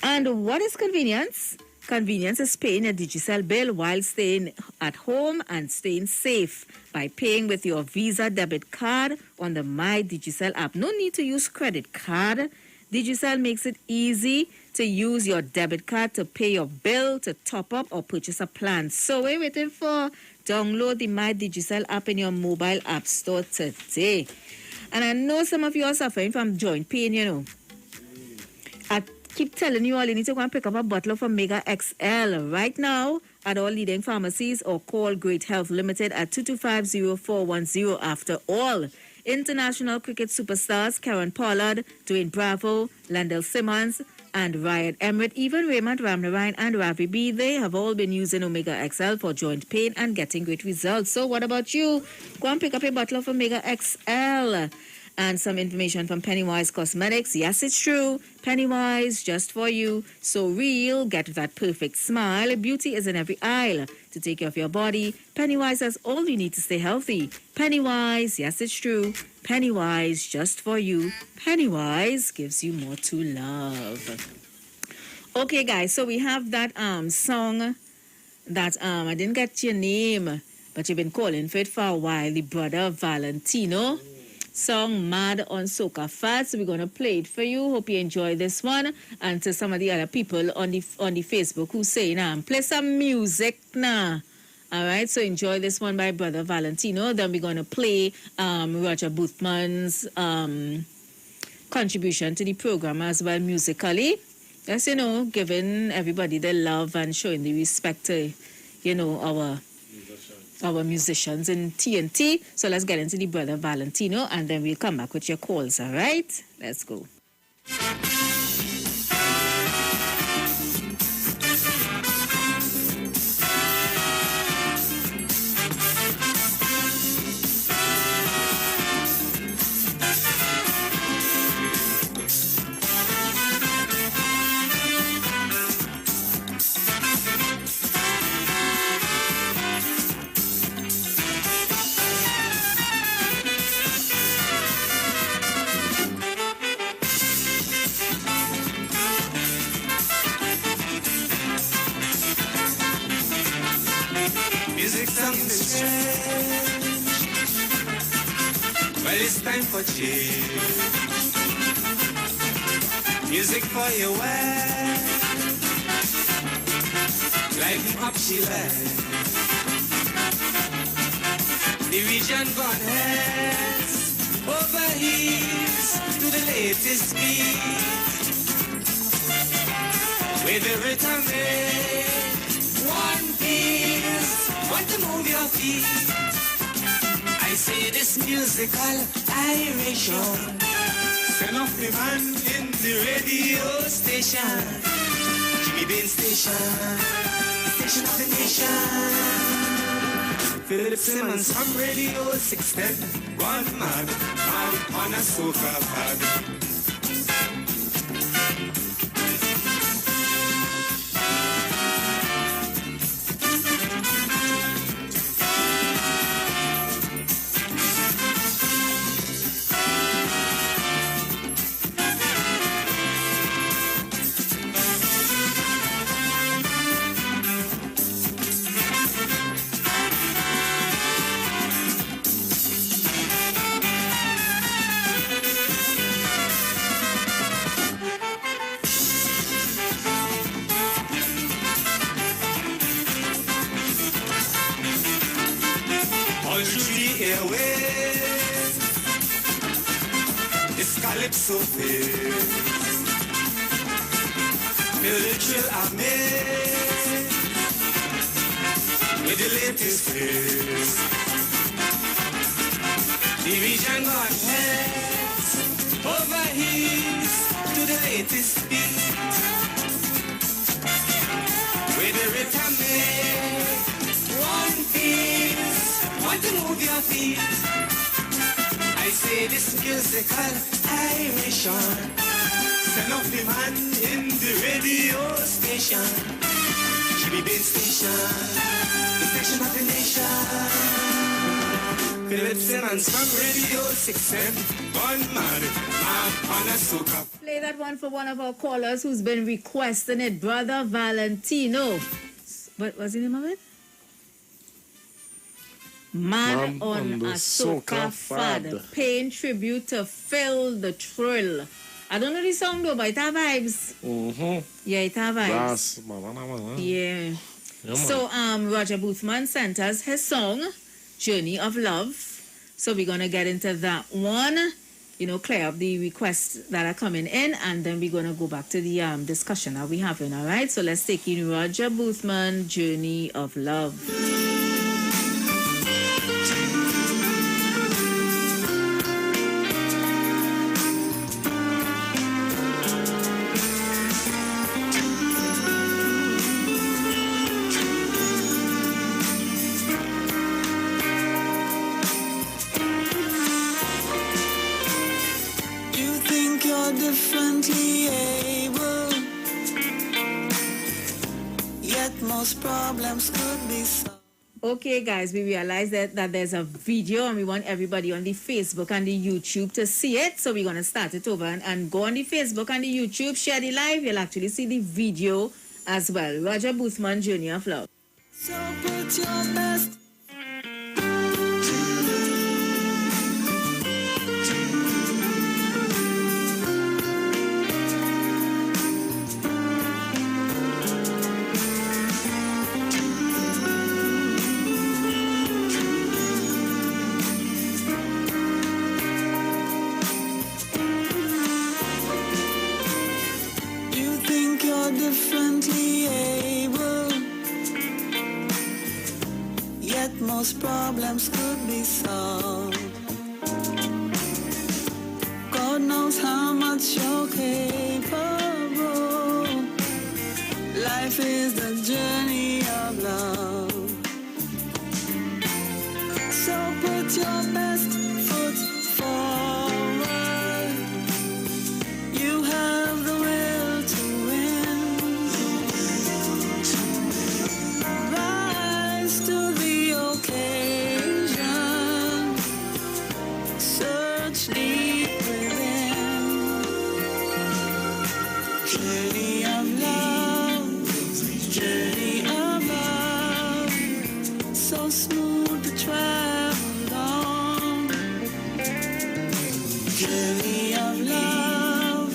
And what is convenience? Convenience is paying a Digicel bill while staying at home and staying safe by paying with your Visa debit card on the My Digicel app. No need to use credit card. Digicel makes it easy to use your debit card to pay your bill, to top up or purchase a plan. So what are you waiting for? Download the My Digicel app in your mobile app store today. And I know some of you are suffering from joint pain, you know. I keep telling you all, you need to go and pick up a bottle of Omega XL right now at all leading pharmacies or call Great Health Limited at 225-0410. After all, international cricket superstars Karen Pollard, Dwayne Bravo, Landell Simmons, and Ryan Emmerich, even Raymond Ramnarine and Ravi B, they have all been using Omega XL for joint pain and getting great results. So what about you? Go and pick up a bottle of Omega XL. And some information from Pennywise Cosmetics. Yes, it's true. Pennywise, just for you. So real, get that perfect smile. Beauty is in every aisle. To take care of your body, Pennywise has all you need to stay healthy. Pennywise, yes, it's true. Pennywise, just for you. Pennywise gives you more to love. Okay, guys, so we have that song that I didn't get your name, but you've been calling for it for a while. The Brother Valentino song Mad on Soca Fat. So we're going to play it for you. Hope you enjoy this one. And to some of the other people on the Facebook who say, play some music now. All right, so enjoy this one by Brother Valentino. Then we're going to play Roger Boothman's contribution to the program as well musically. Just, giving everybody the love and showing the respect to, our musicians in TNT. So let's get into the Brother Valentino and then we'll come back with your calls, all right? Let's go. Well, it's time for change. Music for your way. Lighten up she life. The region gone heads over heels to the latest beat. With the rhythm one piece, want to move your feet. I say this musical iration. Send off the man in the radio station. Jimmy Bain station, station of the nation. Philip Simmons from Radio 610. One man on a soca pad. So fair. Spiritual amazed with the latest craze. The region gone heads over heels to the latest beat. With the rhythm make one feels, want to move your feet. I say this musical iration, send off the man in the radio station. Jimmy Bain Station, the station of the nation. Philip Simmons from Radio 6M, one man, on a soca. Play that one for one of our callers who's been requesting it, Brother Valentino. What was the name of it? Man on a soca fad, paying tribute to Phil the Trill. I don't know the song though, but it have vibes. Yeah, it have vibes. Yeah. So Roger Boothman sent us his song, Journey of Love. So we're gonna get into that one, clear up the requests that are coming in, and then we're gonna go back to the discussion that we're having. All right, so let's take in Roger Boothman, Journey of Love. Differently able, yet most problems could be solved. Okay, guys, we realize that there's a video and we want everybody on the Facebook and the YouTube to see it. So we're going to start it over and go on the Facebook and the YouTube, share the live. You'll actually see the video as well. Roger Boothman, Journey of Love. So put your best. Differently able, yet most problems could be solved. God knows how much you're capable. Life is the journey of love. So put your best foot forward. You have the will to win. Rise to the occasion. Search deep within. Journey of love. Journey of love. So smooth to travel on. Journey of love.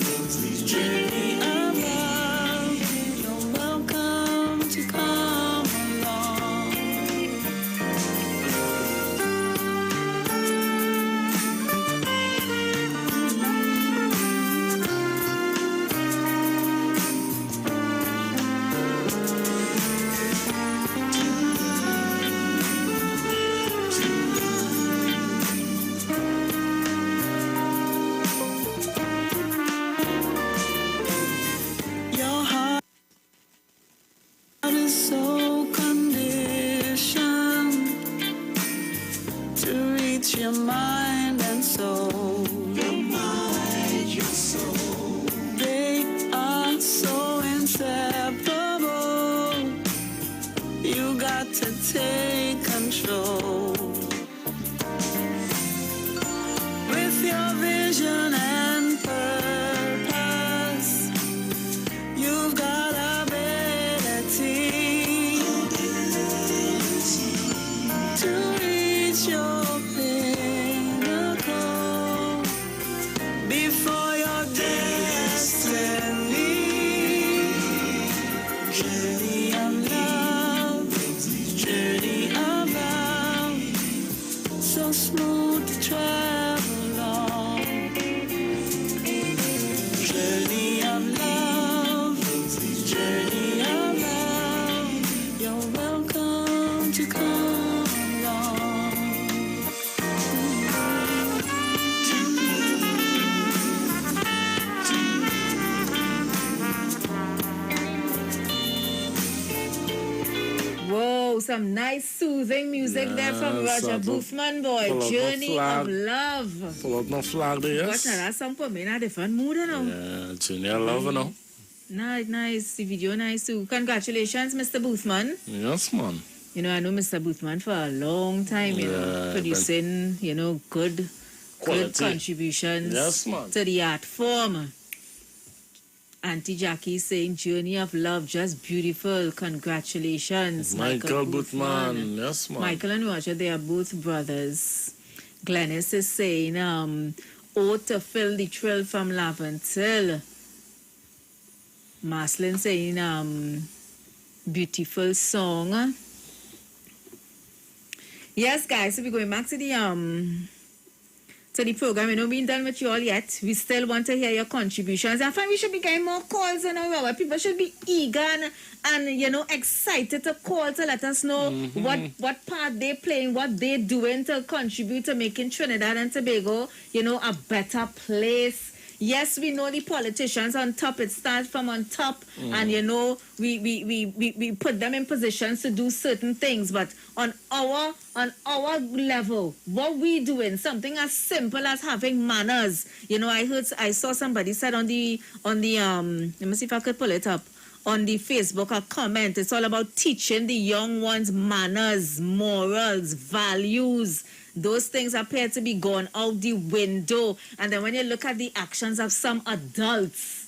Journey of love. You're welcome to come along. Your heart is so conditioned to reach your mind and soul. Your mind, your soul. They are so inseparable. You got to take control. With your vision and purpose, you've got ability to reach your pinnacle before your destiny. Journey of love, journey of love, so smooth to travel on. You're welcome to come along. Whoa, some nice soothing music there from Roger Boothman, boy. Journey of Love. Pull out my flag there, What's yes. that song put me in a different mood, you know? Yeah, Journey of Love, you know. Nice. The video nice too. Congratulations, Mr. Boothman. Yes, man. You know, I know Mr. Boothman for a long time, you know, producing, you know, good contributions Yes, man. to the art form. Auntie Jackie saying Journey of Love, just beautiful. Congratulations, Michael Boothman. Yes, man. Michael and Roger, they are both brothers. Glennis is saying, oh, to feel the thrill from Laventil. Marcelin saying, beautiful song. Yes, guys, so we're going back to the program. You know, we ain't done with you all yet. We still want to hear your contributions. I find we should be getting more calls in our hour. People should be eager and you know, excited to call to let us know what part they playing, what they doing to contribute to making Trinidad and Tobago, you know, a better place. Yes, we know the politicians on top. It starts from on top, and you know we put them in positions to do certain things. But on our level, what we doing, something as simple as having manners. You know, I saw somebody said on the let me see if I could pull it up on the Facebook, a comment. It's all about teaching the young ones manners, morals, values. Those things appear to be gone out the window. And then when you look at the actions of some adults,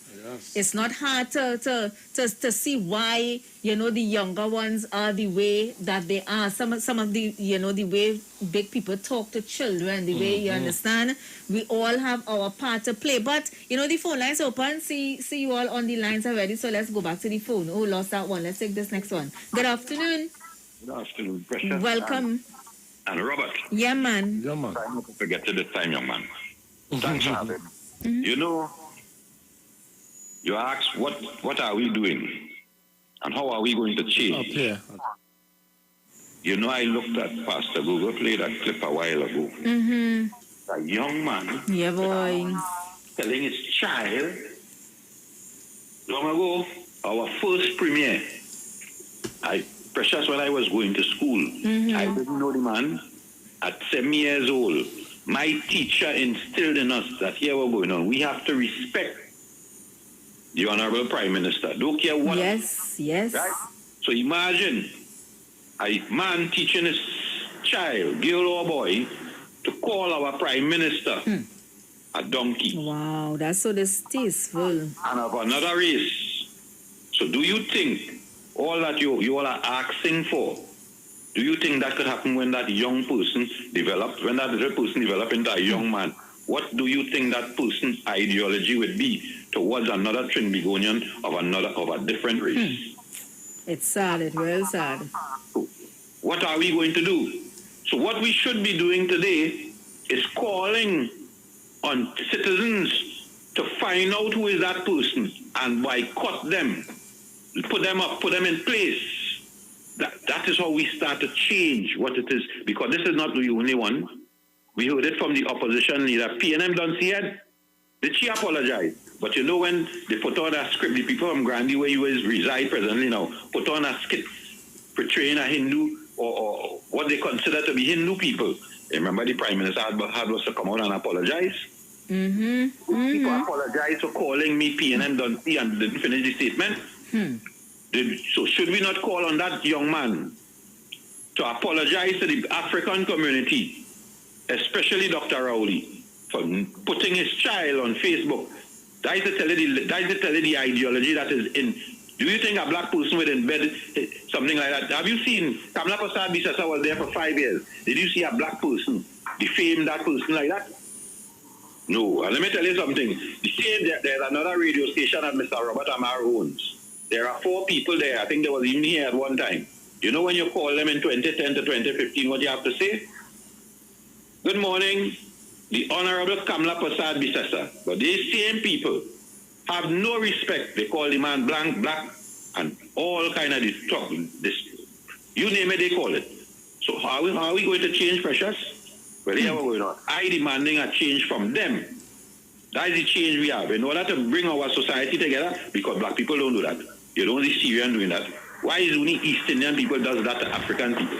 it's not hard to see why, you know, the younger ones are the way that they are. Some of the, you know, the way big people talk to children, the way, you understand, we all have our part to play. But, you know, the phone lines open. See you all on the lines already. So let's go back to the phone. Oh, lost that one. Let's take this next one. Good afternoon. Good afternoon, Precious. Welcome. And Robert. Yeah, man. Yeah, man. Try not to forget to this time, young man. Thanks for having me. You know, you asked, what are we doing? And how are we going to change? Yeah. You know, I looked at Pastor Google play that clip a while ago. A young man. Yeah, boy. Telling his child, long ago, our first premiere, Precious, when I was going to school, I didn't know the man. At 7 years old, my teacher instilled in us that here we're going on. We have to respect the Honorable Prime Minister. Don't care what. Yes. Right? So imagine a man teaching his child, girl or boy, to call our Prime Minister a donkey. Wow, that's so distasteful. And of another race. So do you think all that you all are asking for, do you think that could happen when that young person develops, when that little person develops into a young man? What do you think that person's ideology would be towards another Trinbagonian of a different race? It's sad, it's real sad. What are we going to do? So what we should be doing today is calling on citizens to find out who is that person and boycott them. Put them up, put them in place. That is how we start to change what it is. Because this is not the only one. We heard it from the opposition leader. PNM done see it. Did she apologize? But you know when they put on a script, the people from Grandy where you reside presently now, put on a skit portraying a Hindu or what they consider to be Hindu people. Remember the Prime Minister had was to come out and apologize? People apologize for calling me PNM done see and didn't finish the statement. So should we not call on that young man to apologize to the African community, especially Dr. Rowley, for putting his child on Facebook? That is to tell you the ideology that is in. Do you think a black person would embed something like that? Have you seen Kamla Prasad Bisasa was there for 5 years? Did you see a black person defame that person like that? No. And let me tell you something. The same, there's another radio station that Mr. Robert Amar owns. There are 4 people there. I think there was even here at one time. You know when you call them in 2010 to 2015, what you have to say? Good morning, the Honorable Kamla Prasad Bisasa. But these same people have no respect. They call the man black, and all kind of this You name it, they call it. So how are we going to change, Precious? Well, here we're going on. I demanding a change from them. That is the change we have. In order to bring our society together, because black people don't do that. You don't see Syrian doing that. Why is only East Indian people does that to African people?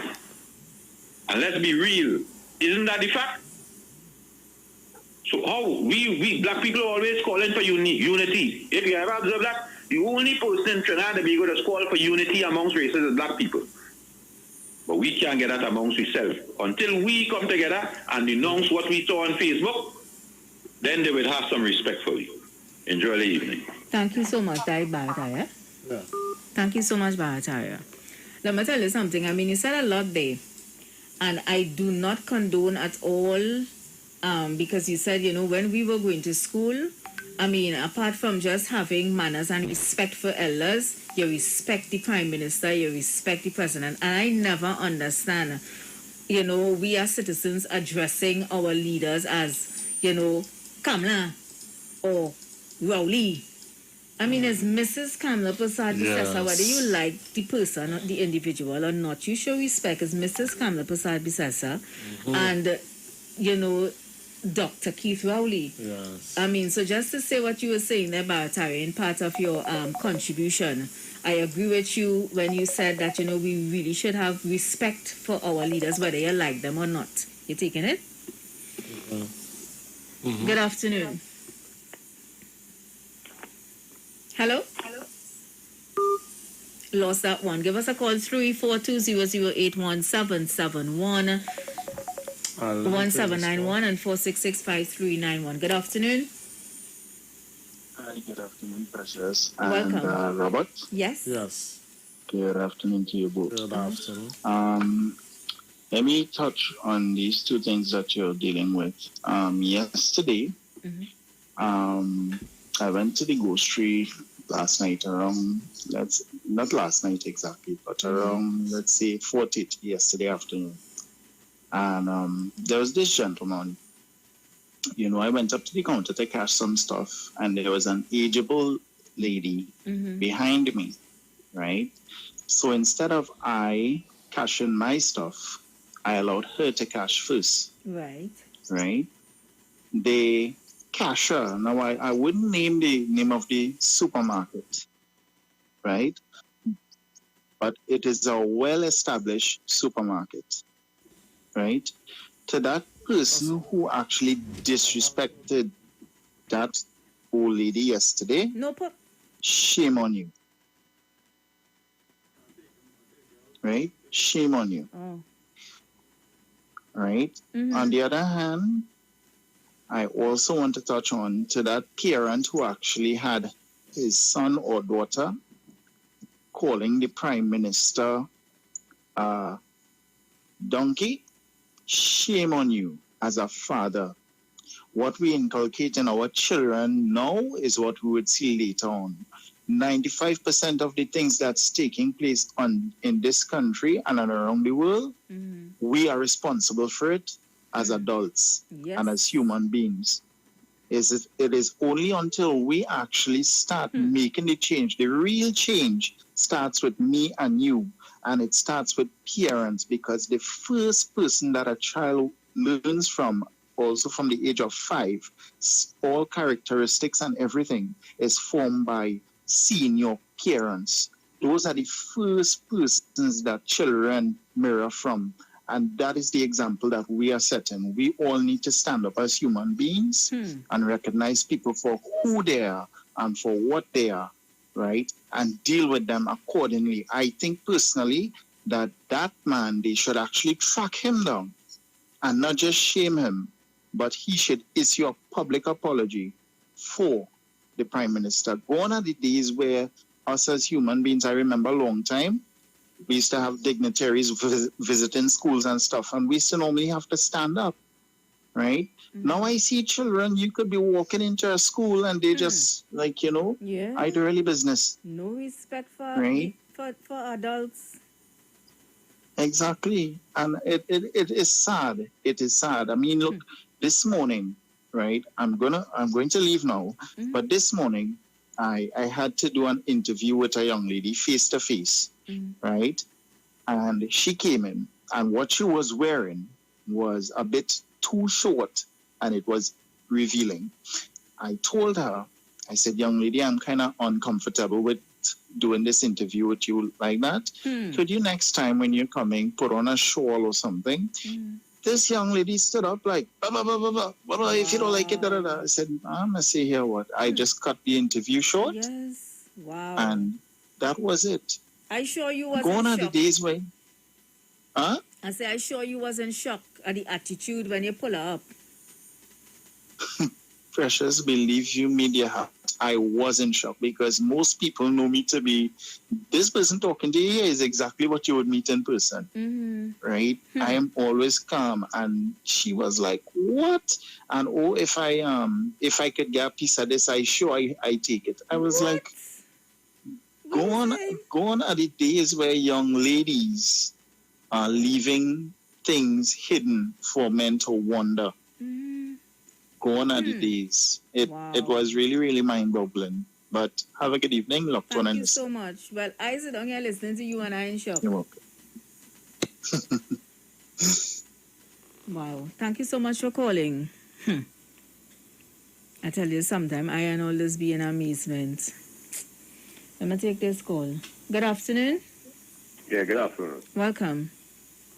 And let's be real. Isn't that the fact? So how we black people are always calling for unity. If you ever observe that, the only person in Trinidad and Tobago that's called for unity amongst races is black people. But we can't get that amongst ourselves. Until we come together and denounce what we saw on Facebook, then they will have some respect for you. Enjoy the evening. Thank you so much, Bharataya. Yeah. Thank you so much, Bharataya. Let me tell you something. I mean, you said a lot there. And I do not condone at all, because you said, when we were going to school, I mean, apart from just having manners and respect for elders, you respect the Prime Minister, you respect the President. And I never understand, we as citizens addressing our leaders as, Kamla or Rowley. I mean, it's Mrs. Kamla Prasad Bisesa, whether you like the person or the individual or not, you show respect as Mrs. Kamla Prasad Bisesa and, Dr. Keith Rowley. Yes. I mean, so just to say what you were saying there, Bharataya, in part of your contribution, I agree with you when you said that, we really should have respect for our leaders, whether you like them or not. You taking it? Good afternoon. Hello? Lost that one. Give us a call, 342-0081771. 1791 and 466-5391. Good afternoon. Hi, good afternoon, Precious. Welcome. And Robert? Yes. Yes. Good afternoon to you both. Good afternoon. Let me touch on these two things that you're dealing with. Yesterday, I went to the grocery last night around, not last night exactly, but around, let's say, 4:30 yesterday afternoon. And there was this gentleman, I went up to the counter to cash some stuff, and there was an ageable lady behind me, right? So instead of I cashing my stuff, I allowed her to cash first. Right. Right? The cashier, now I wouldn't name the name of the supermarket, right? But it is a well-established supermarket. Right? To that person who actually disrespected that old lady yesterday, shame on you. Right? Shame on you. Oh. Right? On the other hand, I also want to touch on to that parent who actually had his son or daughter calling the Prime Minister donkey. Shame on you as a father. What we inculcate in our children now is what we would see later on. 95% of the things that's taking place in this country and around the world, we are responsible for it as adults and as human beings. It is only until we actually start making the change, the real change starts with me and you. And it starts with parents, because the first person that a child learns from, also from the age of 5, all characteristics and everything is formed by seeing your parents. Those are the first persons that children mirror from. And that is the example that we are setting. We all need to stand up as human beings and recognize people for who they are and for what they are. Right, and deal with them accordingly. I think personally that man, they should actually track him down and not just shame him, but he should issue a public apology for the Prime Minister. Gone are the days where us as human beings, I remember a long time, we used to have dignitaries visiting schools and stuff, and we used to normally have to stand up, right? Now I see children, you could be walking into a school and they just idle business. No respect for adults. Exactly. And it is sad. It is sad. I mean, look, this morning, right, I'm going to leave now, but this morning I had to do an interview with a young lady face to face, right? And she came in, and what she was wearing was a bit too short, and it was revealing. I told her, I said, young lady, I'm kind of uncomfortable with doing this interview with you like that. Could you next time when you're coming put on a shawl or something? This young lady stood up like, bah, bah, bah, bah, bah, bah, bah, if you don't like it, da, da, da. I said, I'm going to say here what? I just cut the interview short. Yes. Wow. And that was it. I sure you wasn't Gone are the shocked. days when... Huh? I say, I sure you wasn't shocked at the attitude when you pull her up. Precious, believe you, media hat. I wasn't shocked because most people know me to be, this person talking to you here is exactly what you would meet in person, right? I am always calm, and she was like, "What?" And oh, if I could get a piece of this, I take it. I was like, go on are the days where young ladies are leaving things hidden for men to wonder. Gone are the days. It was really, really mind-boggling. But have a good evening. Locked on Thank and you listen. so much. Well, I sit down here listening to you and I in shock. You're welcome. Wow. Thank you so much for calling. I tell you, sometimes I and always be in amazement. Let me take this call. Good afternoon. Yeah, good afternoon. Welcome.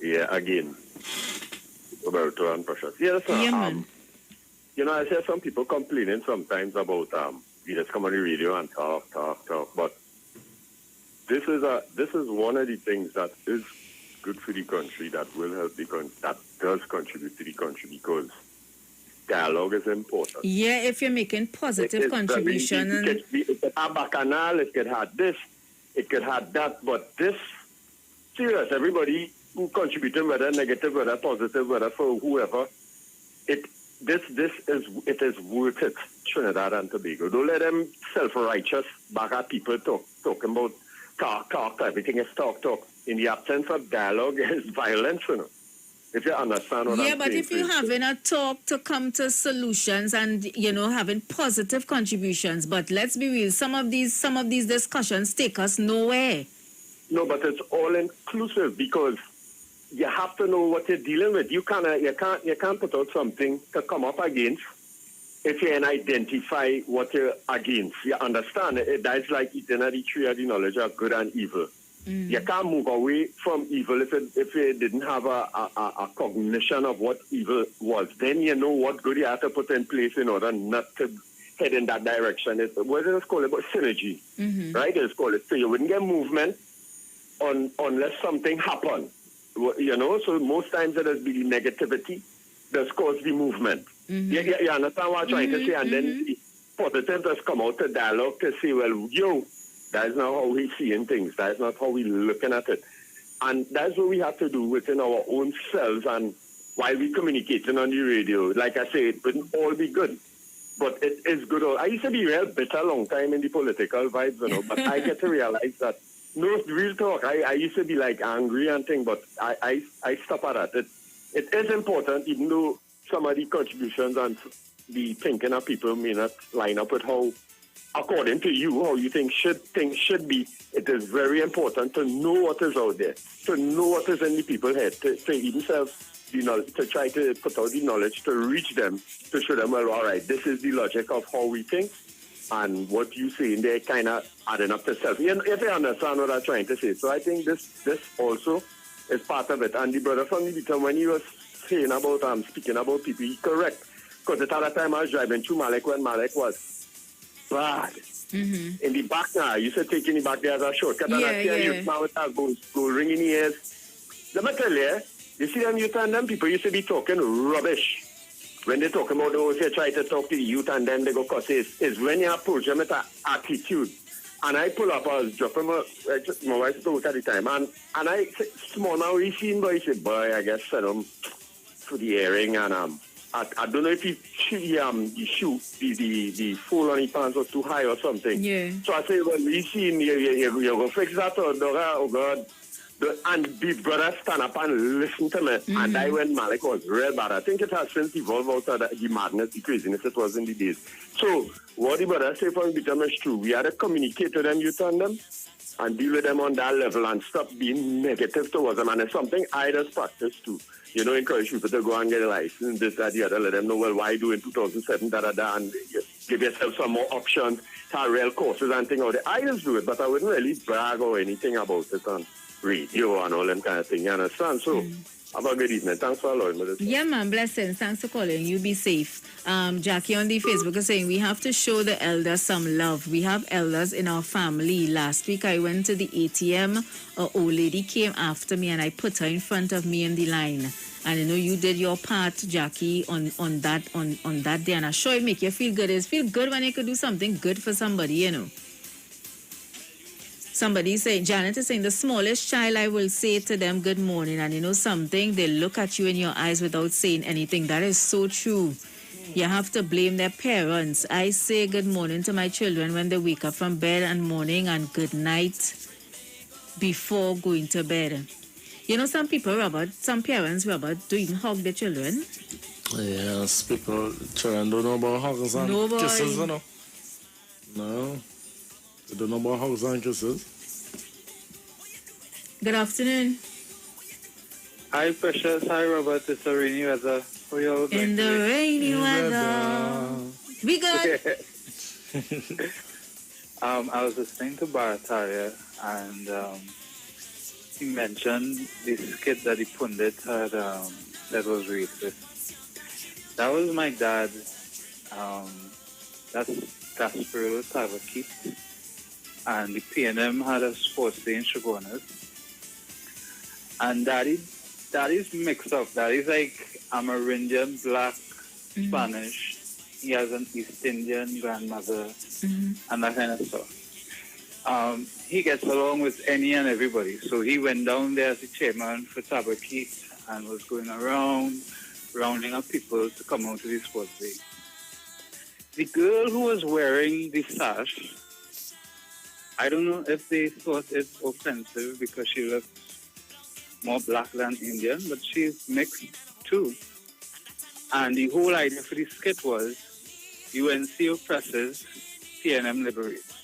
Yeah, again. Roberto and Precious. Yeah, sir. Yeah, man. You know, I hear some people complaining sometimes about you just come on the radio and talk, but this is one of the things that is good for the country, that will help the country, that does contribute to the country, because dialogue is important. Yeah, if you're making positive contribution. It could have bacchanal, it could have this, it could have that, but this, serious, everybody who contributed, whether negative, whether positive, whether for whoever, it is worth it, Trinidad and Tobago. Don't let them self-righteous back at people talking about talk, everything is talk. In the absence of dialogue is violence, you know. If you understand what I'm saying. Yeah, but if you're having a talk to come to solutions and, you know, having positive contributions, but let's be real, some of these discussions take us nowhere. No, but it's all inclusive, because you have to know what you're dealing with. You can't put out something to come up against if you can identify what you're against. You understand? That's like eating at the tree of the knowledge of good and evil. You can't move away from evil if you didn't have a cognition of what evil was. Then you know what good you have to put in place in order not to head in that direction. What is it called? About synergy, right? It's called it. So you wouldn't get movement unless something happened. You know, so most times it has been the negativity that's caused the movement. You understand what I'm trying to say? And then the positive has come out to dialogue to say, well, that's not how we're seeing things. That's not how we're looking at it. And that's what we have to do within our own selves. And while we're communicating on the radio, like I say, it wouldn't all be good. But it is good. I used to be real bitter a long time in the political vibes, you know, but I get to realize that no, real talk. I used to be like angry and thing, but I stop at that. It is important, even though some of the contributions and the thinking of people may not line up with how, according to you, how you think things should be. It is very important to know what is out there, to know what is in the people's head, to even to try to put out the knowledge, to reach them, to show them, well, all right, this is the logic of how we think. And what you say in there kind of adding up to self. If you understand what I'm trying to say. So I think this also is part of it. And the brother from the Beaton, when he was saying about speaking about people, he's correct. Because at that time I was driving through Malek when Malek was bad. In the back now, you said taking the back there as a shortcut. And I tell you, now it go ring in the ears. Let me tell you see them youth and them people used to be talking rubbish. When they talk about those, they try to talk to the youth and then they go cuss. Is when you approach them with an attitude. And I pull up, I was dropping my wife to work at the time. And I said, small now, we seen, but he said, boy, I guess set him for the hearing. And I don't know if the fold on his pants was too high or something. Yeah. So I said, well, we seen, you go fix that or Dora, oh God. And the brother stand up and listen to me. And I when Malik was real bad. I think it has since evolved out of the madness, the craziness it was in the days. So what the brother say from Bitam is true. We had to communicate to them, youth and them. and deal with them on that level and stop being negative towards them. And it's something I just practice too. You know, encourage people to go and get a license, this, that, the other. Let them know, well, why do in 2007, da-da-da, and give yourself some more options, start real courses and things out there. I just do it, but I wouldn't really brag or anything about it on radio and all them kind of thing. You understand? So, have a good evening. Thanks for allowing me this. Yeah, man. Blessings. Thanks for calling. You be safe. Jackie on the Facebook is saying we have to show the elders some love. We have elders in our family. Last week I went to the ATM. An old lady came after me and I put her in front of me in the line. And you know you did your part, Jackie, on that day. And I'm sure it make you feel good. It feels good when you could do something good for somebody, you know. Somebody saying, Janet is saying, the smallest child, I will say to them, good morning. And you know something, they look at you in your eyes without saying anything. That is so true. You have to blame their parents. I say good morning to my children when they wake up from bed and morning, and good night before going to bed. You know, some people, Robert, some parents, Robert, do even hug their children. Yes, children don't know about hugs and kisses, you know. No. They don't know about hugs and kisses. Good afternoon. Hi, Precious. Hi, Robert. It's a rainy weather. How are you all doing? In the rainy weather. We good. I was listening to Barataria, and he mentioned this kid that he pundit had that was racist. That was my dad. That's Gasparilla Tavakit. And the PNM had a sports day in Chagonas. And that is mixed up. That is like Amerindian, black, Spanish. He has an East Indian grandmother and that kind of stuff. He gets along with any and everybody. So he went down there as the chairman for Tabakit and was going around, rounding up people to come out to the sports day. The girl who was wearing the sash, I don't know if they thought it offensive because she looks more black than Indian, but she's mixed too. And the whole idea for the skit was UNC oppresses, PNM liberates.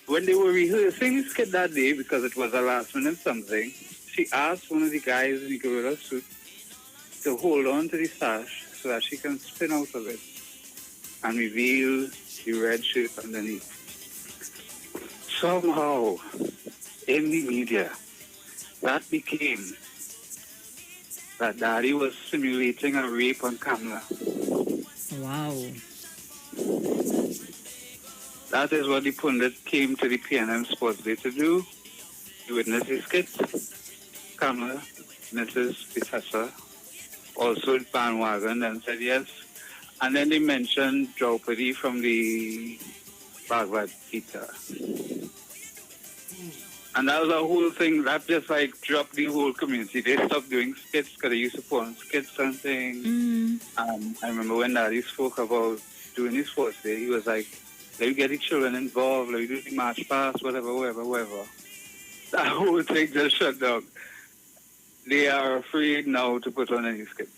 When they were rehearsing the skit that day, because it was a last minute something, she asked one of the guys in the gorilla suit to hold on to the sash so that she can spin out of it and reveal the red shirt underneath. Somehow, in the media, that became that Daddy was simulating a rape on camera. Wow. That is what the pundit came to the PNM Sports Day to do. He witnessed the skit. Kamala, Mrs. Professor, also bandwagon and said yes. And then they mentioned Draupadi from the Bhagavad Gita. And that was a whole thing that just like dropped the whole community. They stopped doing skits because they used to put on skits and things. I remember when Daddy spoke about doing his sports day, he was like, let me get the children involved, let me do the march past, whatever. That whole thing just shut down. They are afraid now to put on any skits.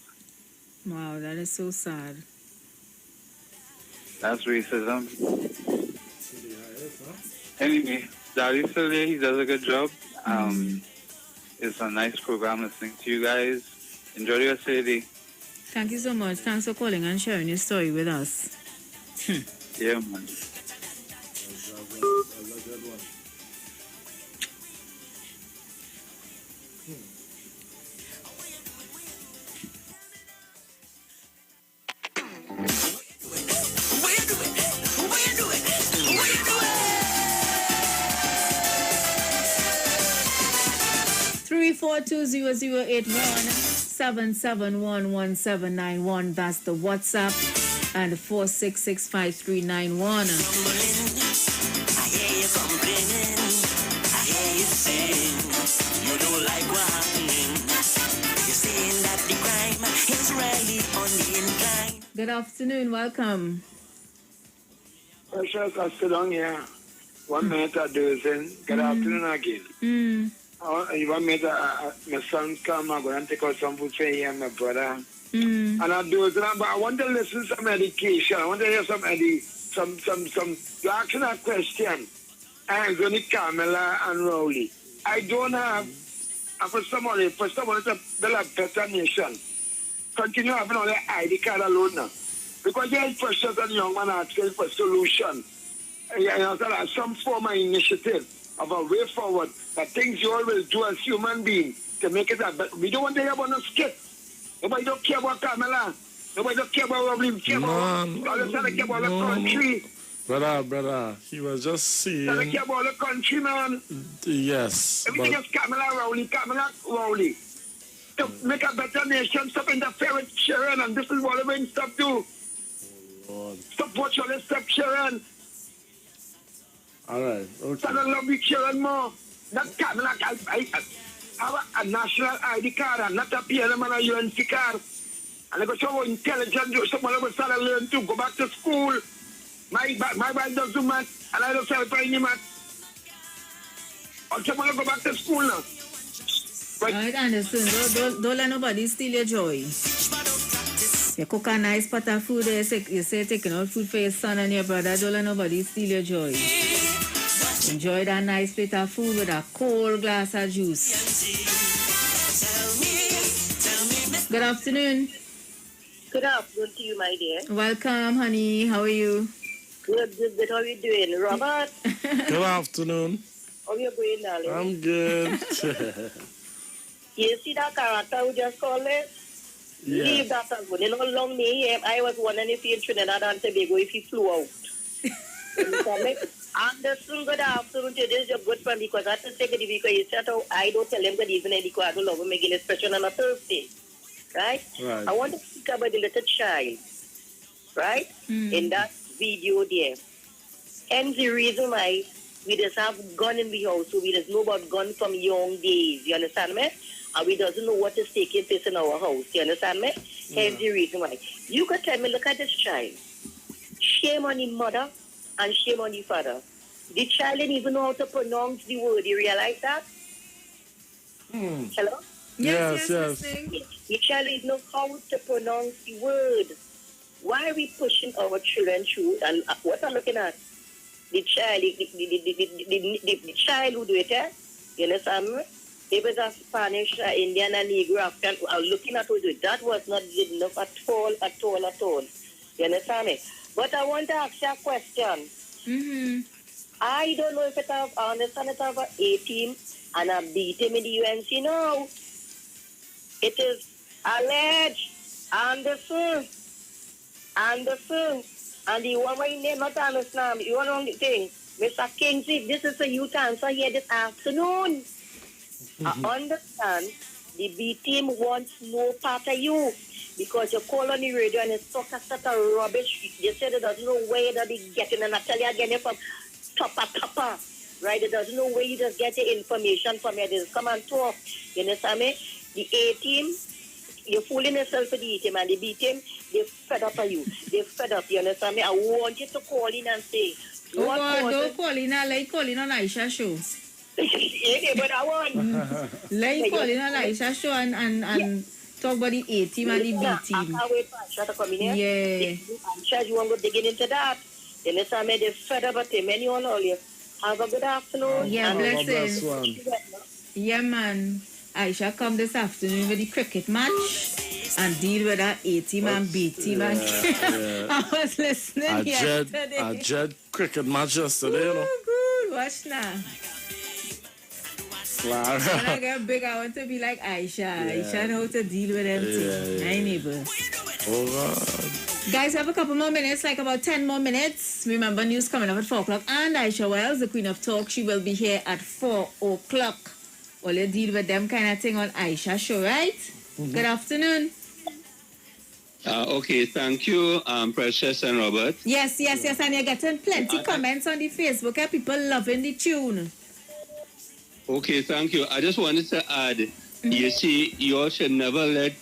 Wow, that is so sad. That's racism. Anyway, Daddy's still there. He does a good job. It's a nice program listening to you guys. Enjoy your day. Thank you so much. Thanks for calling and sharing your story with us. Yeah, man. 342-0081-771-1791. That's the WhatsApp. And 4665391. I hear you complaining. I hear you saying you don't like what happening. You're saying that the crime is really on the incline. Good afternoon. Welcome. Precious, I sit down here. 1 minute a dozen. Good afternoon again. 1 minute, my son come. I'm going to take out some food for him, my brother. And I do it, but I want to listen to some education. I want to hear some to ask that question. Anthony, Carmela, and Rowley. I don't have, and for someone to build a better nation, continue having all the ID card alone now. Because there is pressure on young man asking for solution. Some form of initiative of a way forward, that things you always do as human beings to make it better. We don't want to hear about no skit. Nobody don't care about Carmela. Nobody don't care about Rowley. Care about the country. Brother, he was just saying. Don't care about the country, man. Yes. Everything is Carmela Rowley. To make a better nation, stop interfering with children, and this is what we're going to stop do. Lord. Stop watching all this stuff, children. All right. Okay. Start to love the children more. Not Carmela. I have a national ID card and not a PLM and a UNC card. And I go so intelligent, someone will start to learn to go back to school. My wife does do math, and I don't tell her any math. Or someone will go back to school now. Right, Anderson, don't let nobody steal your joy. You cook a nice pot of food, you say taking out food for your son and your brother, don't let nobody steal your joy. Enjoy that nice plate of food with a cold glass of juice. Good afternoon. Good afternoon to you, my dear. Welcome, honey. How are you? Good. How are you doing, Robert? Good afternoon. How are you going, darling? I'm good. You see that character who just called it? Yeah. Leave that alone. You know how long I was wondering if he in Trinidad and Tobago, if he flew out. Anderson, good afternoon to you. This is your good friend because I have to say good evening because you said I don't tell him good evening because I don't love him making expression on a Thursday. Right? I want to speak about the little child. Right? In that video there. And the reason why we just have gun in the house, so we just know about gun from young days. You understand me? And we doesn't know what is taking place in our house. You understand me? Here's the reason why. You could tell me, look at this child. Shame on the mother and shame on the father. The child didn't even know how to pronounce the word. You realize that? Hello? Yes. The child didn't know how to pronounce the word. Why are we pushing our children through? And what I'm looking at, the child, the child who do it, you understand me? It was a Spanish, Indian, and Negro African. Looking at who do it, that was not good enough at all. You understand me? But I want to ask you a question. I don't know if I understand it have an A team and a B team in the UNC now. It is alleged Anderson. And the one my name not understand. You want the thing. Mr. Kingsley, this is a youth answer here this afternoon. I understand the B team wants no part of you because you call on the radio and it's talk a set of rubbish. They said it doesn't know where they'll be getting, and I tell you again, you're from topper, right? It doesn't know where you just get the information from. You just come and talk. You understand me? The A team, you're fooling yourself for the A team, and the B team, they're fed up of you. They're fed up, you understand me? I want you to call in and say, don't call in, like calling on Aisha show. Yeah, but I want. Like calling on Aisha show and talk about the A team and the B team. I can't wait for Aisha to come in here. Yeah. Aisha, you want to go digging into that? You understand me? They're fed up of them. Anyone all you. Have a good afternoon. Yeah, blessing. Yeah, man. Aisha come this afternoon with the cricket match and deal with that A team and B team. Yeah. I was listening yesterday. I dread cricket match yesterday. Oh, good. Watch now. When I get big, I want to be like Aisha. Yeah. Aisha know how to deal with them too. My neighbor. Oh, God. Guys, we have a couple more minutes, like about 10 more minutes. Remember, news coming up at 4 o'clock. And Aisha Wells, the Queen of Talk, she will be here at 4 o'clock. All you deal with them kind of thing on Aisha show, right? Good afternoon. Okay, thank you, Precious and Robert. Yes. And you're getting plenty comments on the Facebook. People loving the tune. Okay, thank you. I just wanted to add, you see, you all should never let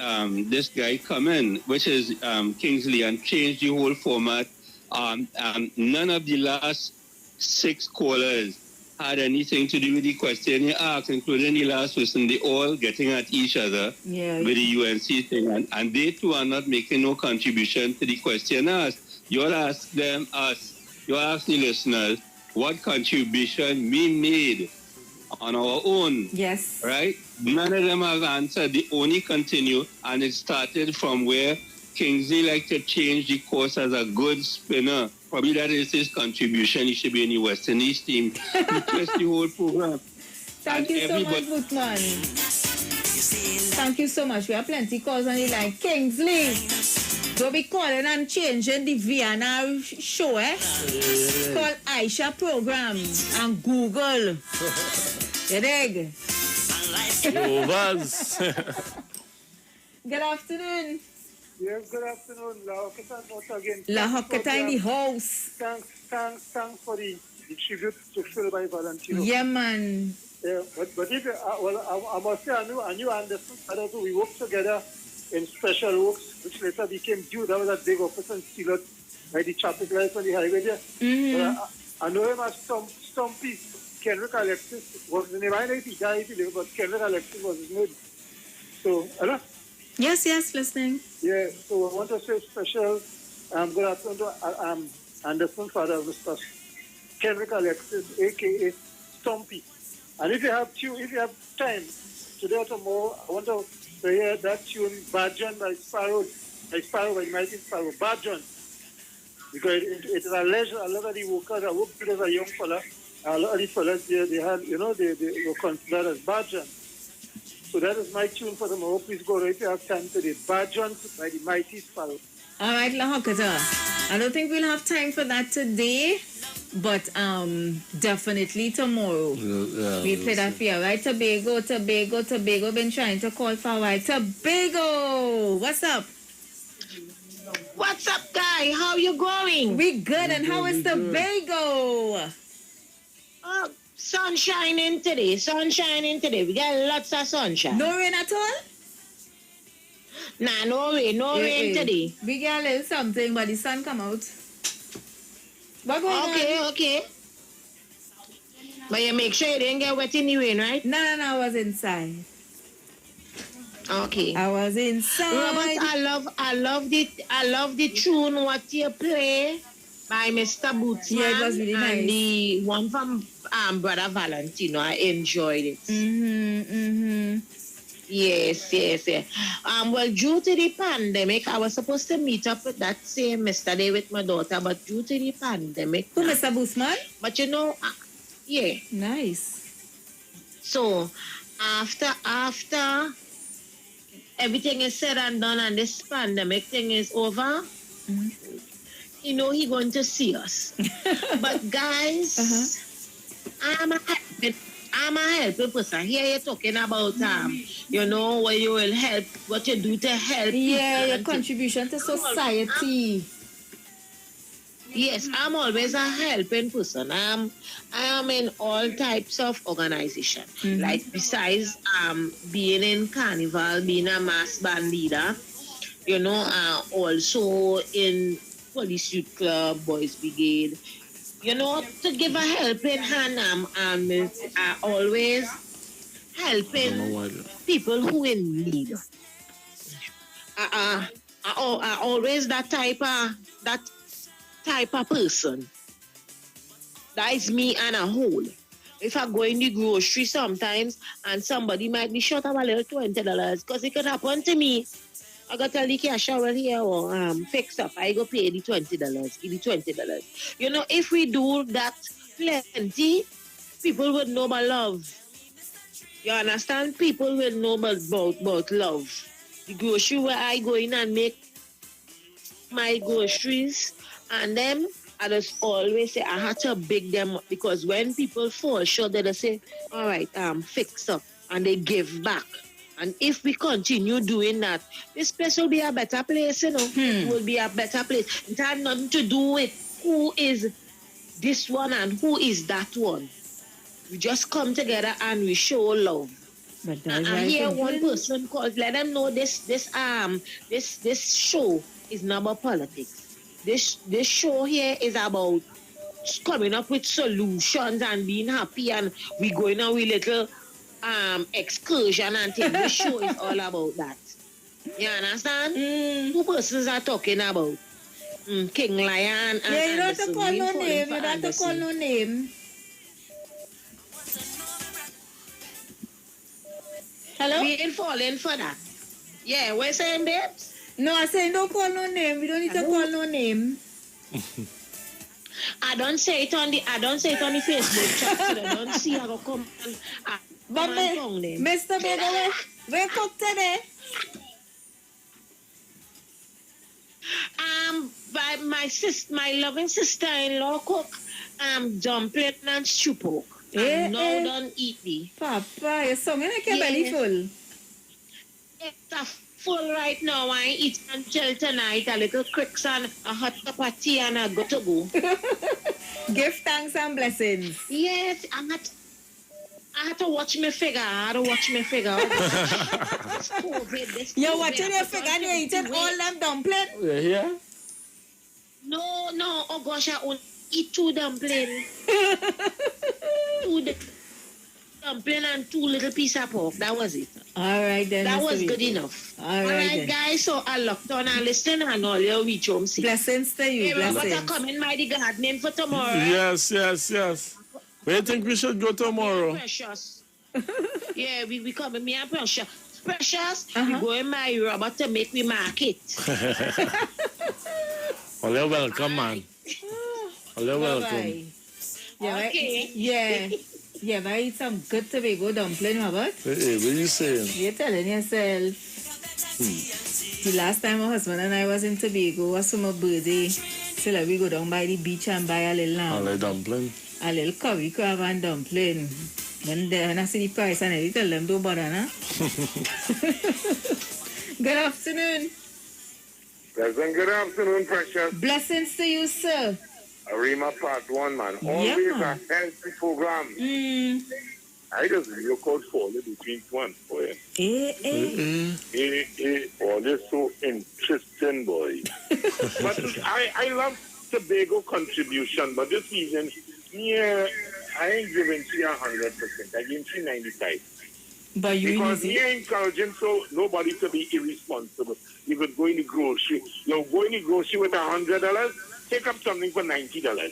this guy come in, which is Kingsley, and change the whole format. None of the last 6 callers had anything to do with the question you asked, including the last person. They all getting at each other with the UNC thing, and they too are not making no contribution to the question asked. You all ask them, you all ask the listeners, what contribution we made on our own. Yes. Right? None of them have answered. They only continue, and it started from where Kingsley liked to change the course as a good spinner. Probably that is his contribution. He should be in the West Indies team. He twist the whole program. Thank you so much, Bootman. Thank you so much. We have plenty calls on the line. Kingsley, don't be calling and changing the Vienna show, eh? Call Aisha program and Google. You dig? Good afternoon. Yes, good afternoon. La Hocketa once again. La Hocketa in the house. Thanks for the tribute to Phil by Valentino. Yeah, man. Yeah, but if, I must say, I knew Anderson, we worked together in special works, which later became due. That was a big office in Steelot, by the traffic lights on the highway there. Mm-hmm. But I know him as Stumpy. Kendrick Alexis was his name. I don't know if he died, but Kendrick Alexis was his name. So, hello? Yes, listening. Yeah, so I want to say special good afternoon to Anderson father, Mr. Kendrick Alexis, a.k.a. Stumpy. And if you have time, today or tomorrow, I want to hear that tune, Bad John by Sparrow by Mighty Sparrow, Bad John. Because it is a leisure, a lot of the workers, I worked with as a young fella, a lot of the fellas there, they were considered as Bad John. So that is my tune for tomorrow. Please go right if you have time today. Bad John by the Mighty Sparrow. All right, La Hocketa. I don't think we'll have time for that today, but definitely tomorrow. We'll play that for you, right? Tobago. Been trying to call for a while. Tobago, what's up? What's up, guy? How you going? We good, and how is Tobago? Sun shining today. We got lots of sunshine. No rain at all? Nah, no rain today. We get a little something, but the sun come out. What going on? Okay. But you make sure you didn't get wet in the rain, right? No, I was inside. Okay. I was inside. Robert, I love the tune what you play by Mr. Bootsman. Yeah, it was really nice. And the one from Brother Valentino. I enjoyed it. Yes. Well, due to the pandemic, I was supposed to meet up with that same Mr. Day with my daughter, but due to the pandemic... Who, Mr. Bootsman? But yeah. Nice. So, after everything is said and done and this pandemic thing is over, he's going to see us. But guys, I'm a helping person. Here you're talking about, where you will help, what you do to help. Yeah, your contribution to society. Yes, I'm always a helping person. I am in all types of organization. Like besides being in Carnival, being a mass band leader, also in Police Youth Club, Boys Brigade. To give a helping hand, I'm always helping people who in need. I always that type of person. That is me and a whole. If I go in the grocery sometimes and somebody might be short of a little $20, because it could happen to me. I got to tell the cash over here or fix up. I go pay the $20. Give the $20. If we do that plenty, people would know about love. You understand? People will know about love. The grocery where I go in and make my groceries, and them, I just always say I had to big them up, because when people fall short, they just say, all right, fix up, and they give back. And if we continue doing that, this place will be a better place, It will be a better place. It has nothing to do with who is this one and who is that one. We just come together and we show love. And here one person calls, let them know this show is not about politics. This show here is about coming up with solutions and being happy, and we going on with little excursion and things. This show is all about that. You understand? Two persons are talking about. King Lion. Yeah, you don't have to call no name. You don't have to call no name. Hello? We ain't falling for that. Yeah, we're saying, babes? No, I said don't call no name. We don't need to call no name. I don't say it on the Facebook chat, so I don't see how to come But Mr. Baker, where cook today? By my loving sister-in-law cook dumpling and stew pork. And now don't eat me. Papa, you're singing like your belly full. It's full right now. I eat until tonight. A little cricks and a hot cup of tea and I got to go. Give thanks and blessings. Yes, I had to watch my figure. You're watching your figure and you're eating all them dumplings? Yeah. No. Oh gosh, I only eat 2 dumplings. 2 dumplings and 2 little pieces of pork. That was it. All right then. That was good enough. All right guys. So I locked on and listen and all your reach home. Blessings to you. Hey, blessings. Robert, coming by the gardening for tomorrow. Yes. Where do you think we should go tomorrow? Precious. Yeah, we coming. Me and Precious. Precious, we going my Robert to make me market. Well, you're welcome, man. Well, you're welcome. Yeah, yeah, but I eat some good Tobago dumpling, Robert. Hey, what are you saying? You're telling yourself. The last time my husband and I was in Tobago was for my birthday. So like we go down by the beach and buy a little dumpling. A little curry crab and dumpling. When I see the price and I tell them don't bother, nah? Good afternoon. Good afternoon, Precious. Blessings to you, sir. Arima Part 1, man. Always a healthy program. I just look out for you between one, boy. Always so interesting, boy. But I love Tobago contribution, but this season, I ain't giving 100%. I give 95. But you because you're encouraging so nobody to be irresponsible. If you're going to grocery, you're going to grocery with $100, take up something for $90.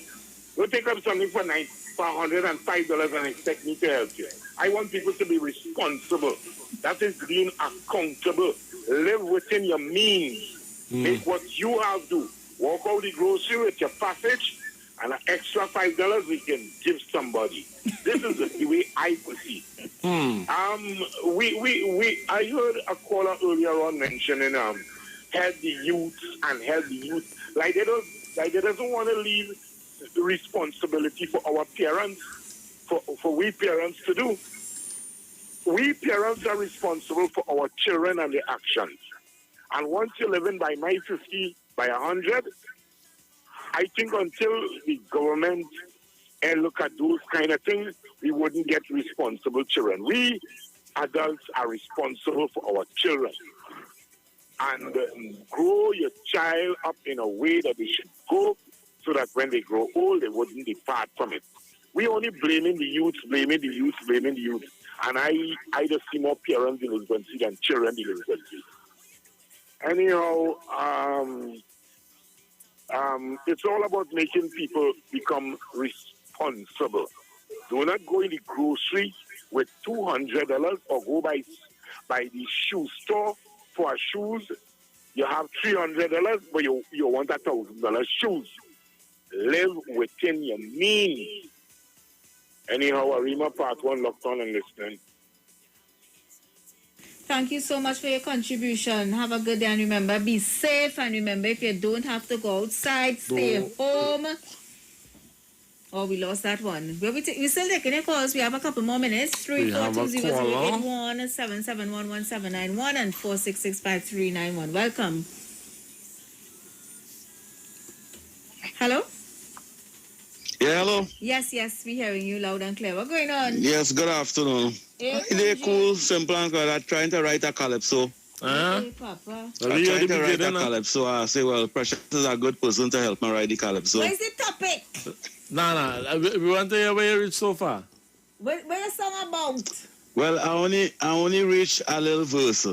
Don't take up something for $105 and expect me to help you. I want people to be responsible. That is being accountable. Live within your means. Make what you have to. Walk out the grocery with your passage and an extra $5 we can give somebody. This is the way I perceive. I heard a caller earlier on mentioning help the youth. Like they doesn't want to leave the responsibility for our parents, for we parents to do. We parents are responsible for our children and their actions. And once you're living by my 50, by 100, I think until the government look at those kind of things, we wouldn't get responsible children. We adults are responsible for our children. And grow your child up in a way that they should go so that when they grow old, they wouldn't depart from it. We only blaming the youth. And I just see more parents delinquency than children delinquency. Anyhow, it's all about making people become responsible. Do not go in the grocery with $200 or go by the shoe store for shoes. You have $300, but you want $1,000 shoes. Live within your means. Anyhow, Arima Part 1 locked on and listening. Thank you so much for your contribution. Have a good day and remember, be safe. And remember, if you don't have to go outside, stay home. Oh, we lost that one. We're still taking your calls. We have a couple more minutes. 342-081-771-1791 and 466-5391. Welcome. Hello? Yeah, hello? Yes, we're hearing you loud and clear. What's going on? Yes, good afternoon. They're cool, simple and good. I'm trying to write a calypso. Hey, Papa. I'm trying to write a calypso. I say, well, Precious is a good person to help me write the calypso. What is the topic? Nah. We want to hear where you reach so far. What is the song about? Well, I only reach a little verse.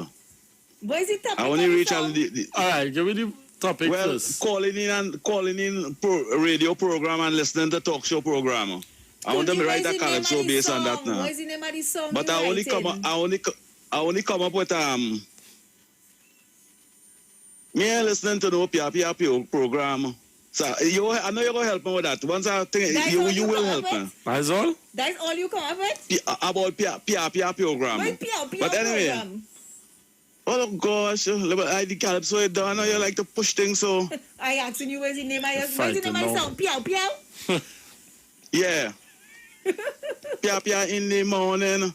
What is the topic? I only reach a little... All right, give me Topic well, first. calling in radio program and listening to talk show program. I want them to write a calypso based on that now. What is the name of the song? But I only come up with me listening to no Pia program. So I know you're gonna help me with that. Once I think you will help me. That's all? That's all you come up with? About Pia program. But anyway. Program? Oh gosh, I the calypso it down. I know you like to push things so. I asking you where's the name of the song? Piao. Yeah. Pia in the morning.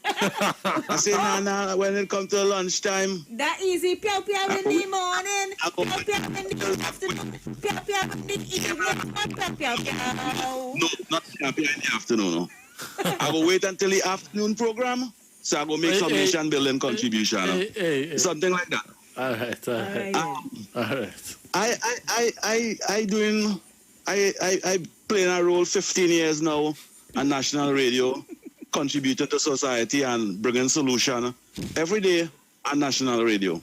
I say nah, when it comes to lunchtime. That easy, Piao in the morning, Piao in the afternoon, Piao in the evening, Piao. No, not Pia in the afternoon. No. I go wait until the afternoon program, so I go make some nation building contribution. Something like that. All right. I playing a role 15 years now on national radio. Contributing to society and bringing solution every day on national radio.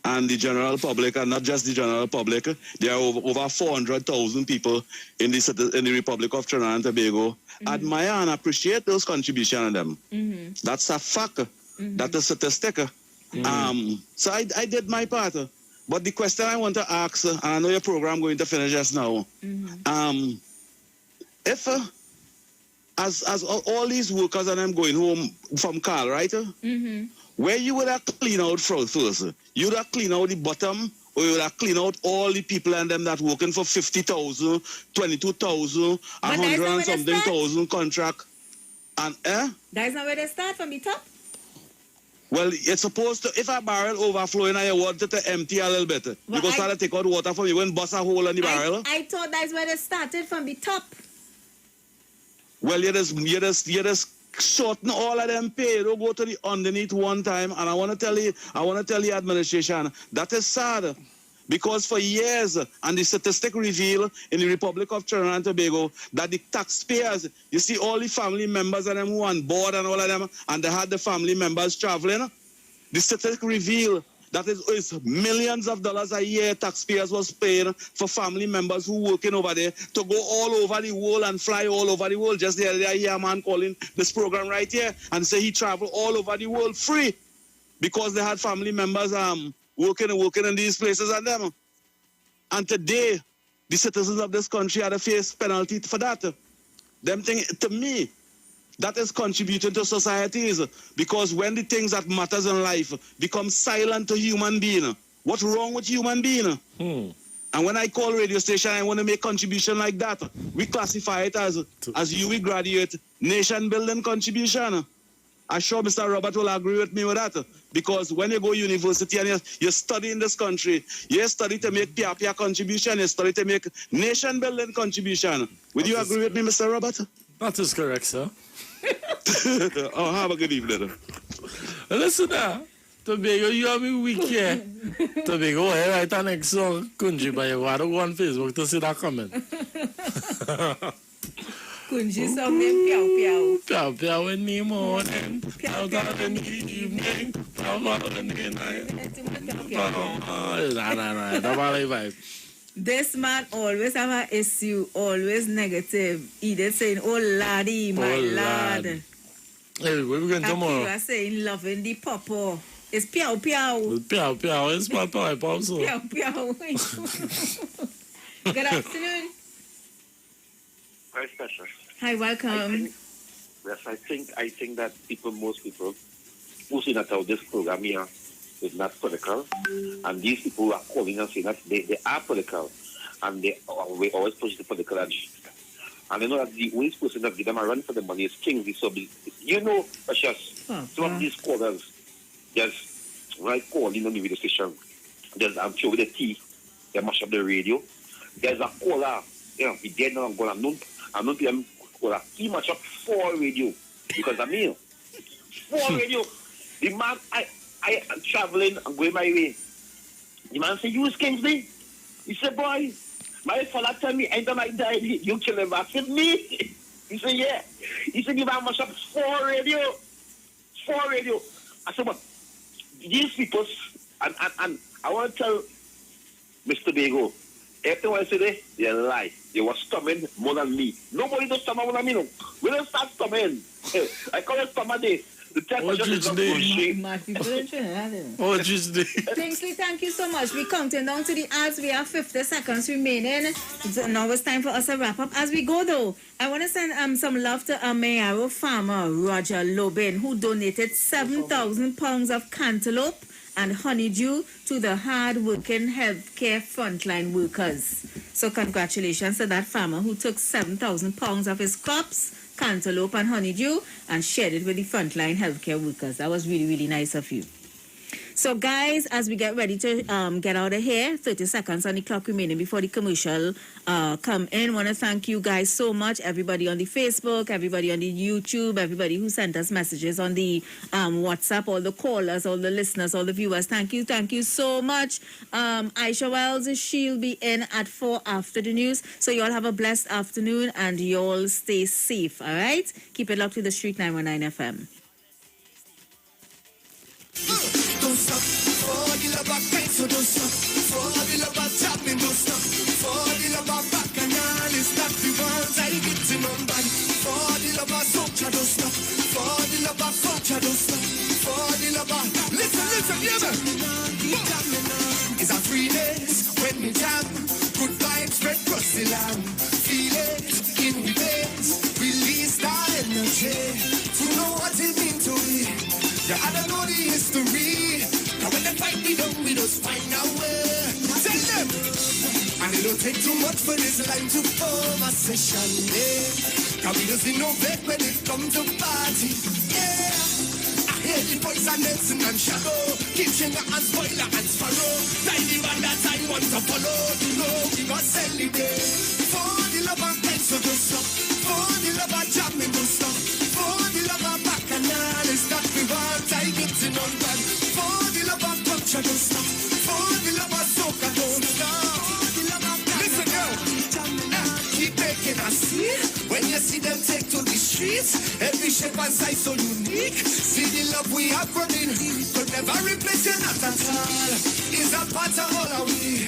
And the general public, and not just the general public, there are over 400,000 people in the Republic of Trinidad and Tobago admire and appreciate those contributions of them. That's a fact. That's a statistic. So I did my part. But the question I want to ask, and I know your program going to finish just now, if as all these workers and them going home from Carl, right? Where you would have clean out first? You would have clean out the bottom, or you would have clean out all the people and them that working for 50,000, 22,000, 100 and something thousand contract. And That's not where they start from the top? Well, it's supposed to, if a barrel overflowing and you want it to empty a little bit, you go start to take out water from you and bust a hole in the barrel. I thought that's where they started, from the top. Well, you just shorten all of them pay. Don't go to the underneath one time. And I want to tell the administration, that is sad. Because for years, and the statistic reveal in the Republic of Trinidad and Tobago, that the taxpayers, you see all the family members of them who are on board and all of them, and they had the family members traveling, the statistic reveal that is millions of dollars a year taxpayers was paying for family members who working over there to go all over the world and fly all over the world. Just the other day, I hear a man calling this program right here and say he traveled all over the world free because they had family members working in these places and them. And today, the citizens of this country had to face penalty for that. Them thing, to me, that is contributing to societies, because when the things that matters in life become silent to human being, what's wrong with human being? And when I call radio station, I want to make contribution like that. We classify it as IWE graduate nation building contribution. I'm sure Mr. Robert will agree with me with that, because when you go to university and you study in this country, you study to make Pia contribution, you study to make nation building contribution. Would you agree with me, Mr. Robert? That is correct, sir. Oh, have a good evening. Listen now, Tobago, you have me weak here. Tobago, here right on next song, Kunji, but you gotta go on Facebook to see that comment. Kunji song named Piao. Piao Piao in the morning, Piao Piao in the evening, Piao Piao in the night. Nah, This man always have an issue, always negative. He did saying, oh laddie, my lad. Hey, where we going tomorrow? You are saying loving the papa. It's Piao Piao. Piao Piao, it's my pipe also. Piao Piao. Good afternoon. Very special. Hi, welcome. I think that most people who see that this program here is not political, and these people who are calling and saying that they are political, and we always push the political agenda. And they know that the only person that give them a run for the money is Kingsley. So, you know, Precious, some of these callers, just right calling on the radio station, I'm sure with the tea, they mash up the radio. There's a caller, he dead now, I'm going to I'm PM caller. He mash up 4 radio because I'm here. 4 radio. The man, I am traveling and going my way. The man said, you is Kingsley? He said, boy, my father tell me, anytime I die, you kill him. I said, me? He said, yeah. He said, you must have 4 radio. 4 radio. I said, but these people, and I want to tell Mr. Bego, everything I say there, you lie. You were stumming more than me. Nobody does stummer more than me, no. We don't start stumming. I call it stummer day. The Kingsley, thank you so much. We're counting down to the ads. We have 50 seconds remaining. So now it's time for us to wrap up. As we go, though, I want to send some love to Mayaro farmer Roger Lobin, who donated 7,000 pounds of cantaloupe and honeydew to the hard-working healthcare frontline workers. So congratulations to that farmer who took 7,000 pounds of his crops, cantaloupe and honeydew, and shared it with the frontline healthcare workers. That was really, really nice of you. So, guys, as we get ready to get out of here, 30 seconds on the clock remaining before the commercial come in. I want to thank you guys so much, everybody on the Facebook, everybody on the YouTube, everybody who sent us messages on the WhatsApp, all the callers, all the listeners, all the viewers. Thank you so much. Aisha Wells, she'll be in at 4 after the news. So, you all have a blessed afternoon and you all stay safe, all right? Keep it locked to the Street 919 FM. Don't stop, for the love of kind, so don't stop. For the love of chopping, don't stop. For the love of bacchanal, it's not the ones I get to number. For the love of soldier, don't stop. For the love of culture, don't stop. For the love of, listen, yeah, man. It's a free days when we jam. Good vibes spread across the land. Feel it in the veins. Release that energy. To know what it means to me. Yeah, I don't know the history. Now when they fight me down, we just find our way. Tell them. And it don't take too much for this line to form a session, yeah. Cause we just no break when it comes to party, yeah. I hear the voice of Nelson and Shadow, Kitchen and Spoiler and Sparrow. Tiny man that I want to follow. You know we must celebrate. For the love of time, so don't stop. For the love of jamming, don't stop. For the love of bacchanal, it's not we want. I get to know that. For the love of culture, don't stop. For the love of soca, don't stop. Listen, girl, keep making us see. When you see them take to the streets, every shape and size so unique. See the love we have running, could never replace it, not at all. Is a part of all of we.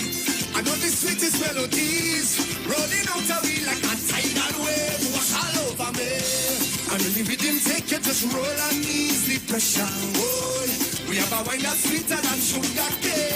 I know the sweetest melodies, rolling out of we like a tidal wave, wash all over me. And when the rhythm take you, just roll and ease the pressure. Oh, we have a wine that's sweeter than sugar cane.